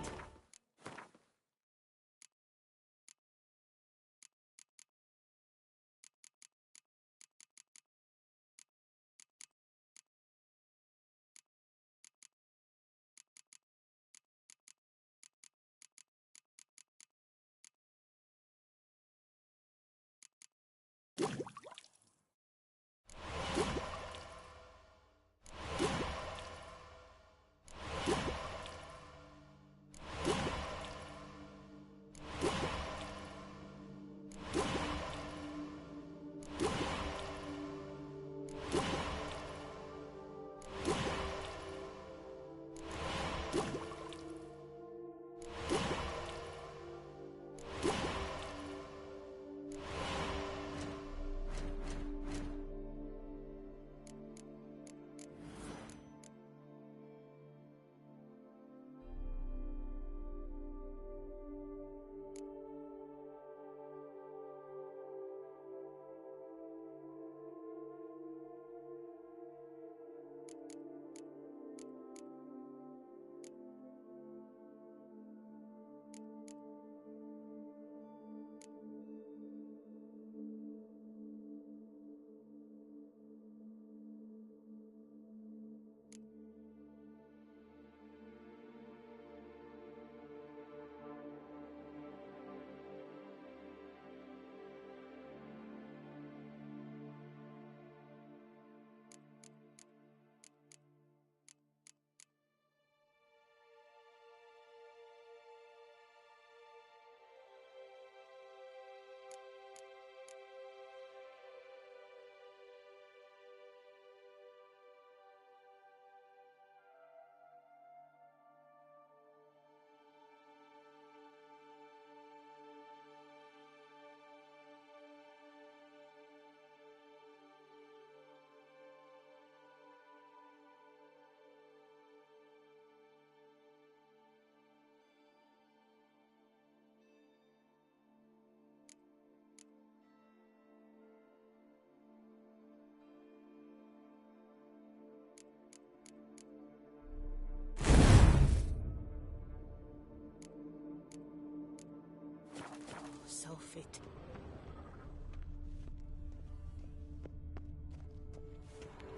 So fit.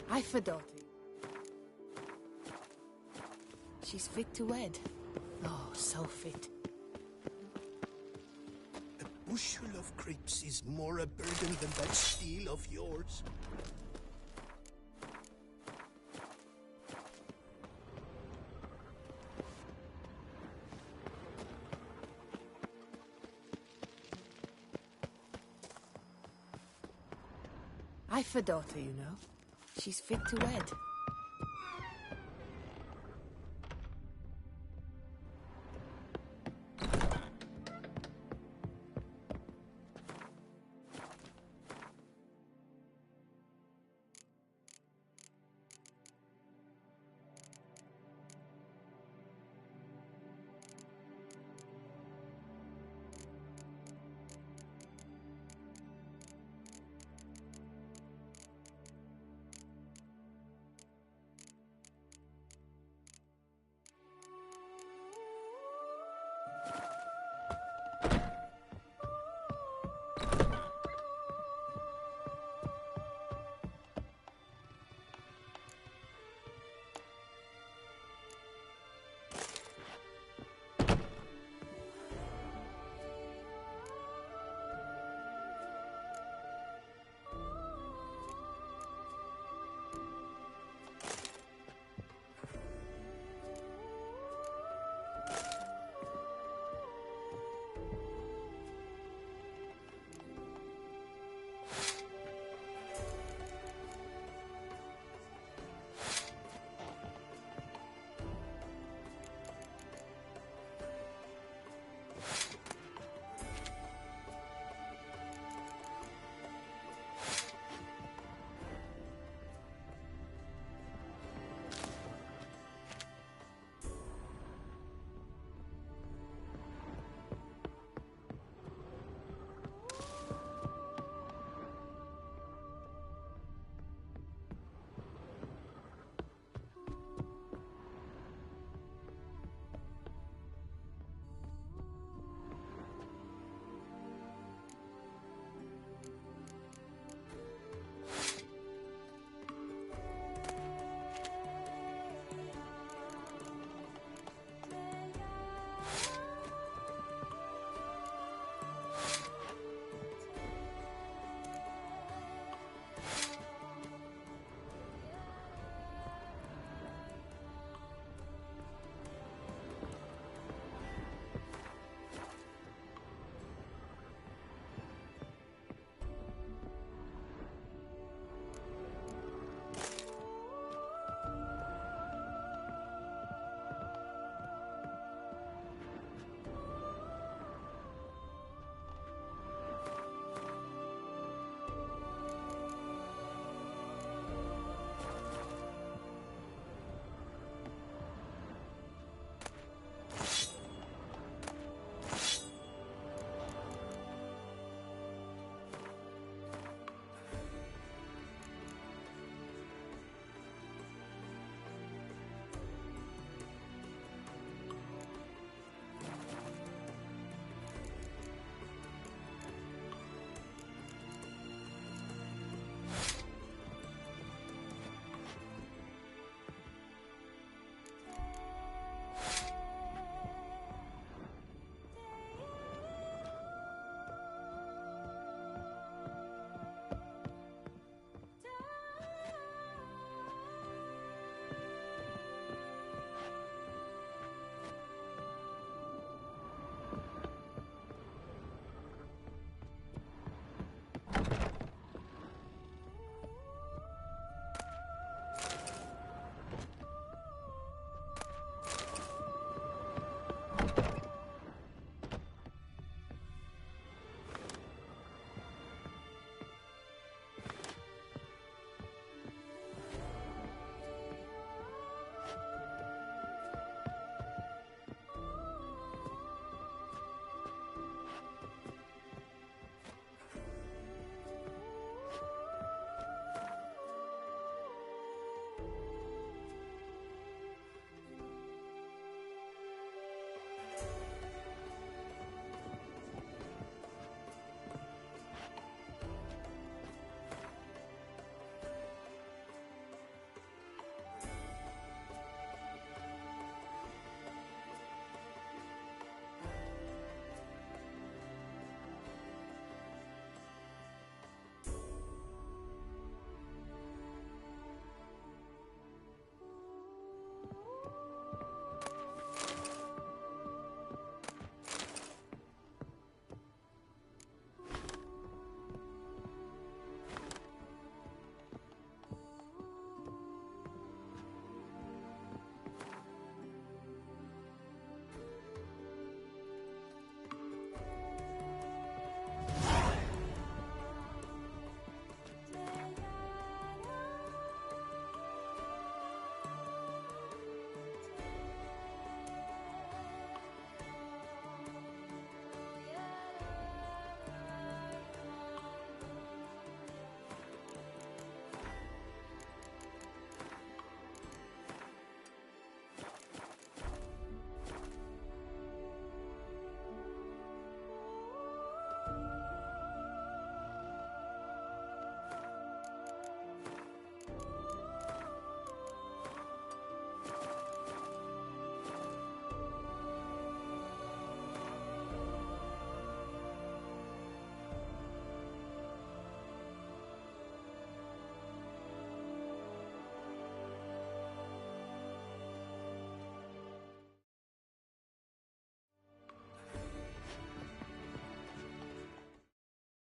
I forgot. She's fit to wed. Oh, so fit. A bushel of grapes is more a burden than that steel of yours. I've a daughter, you know. She's fit to wed.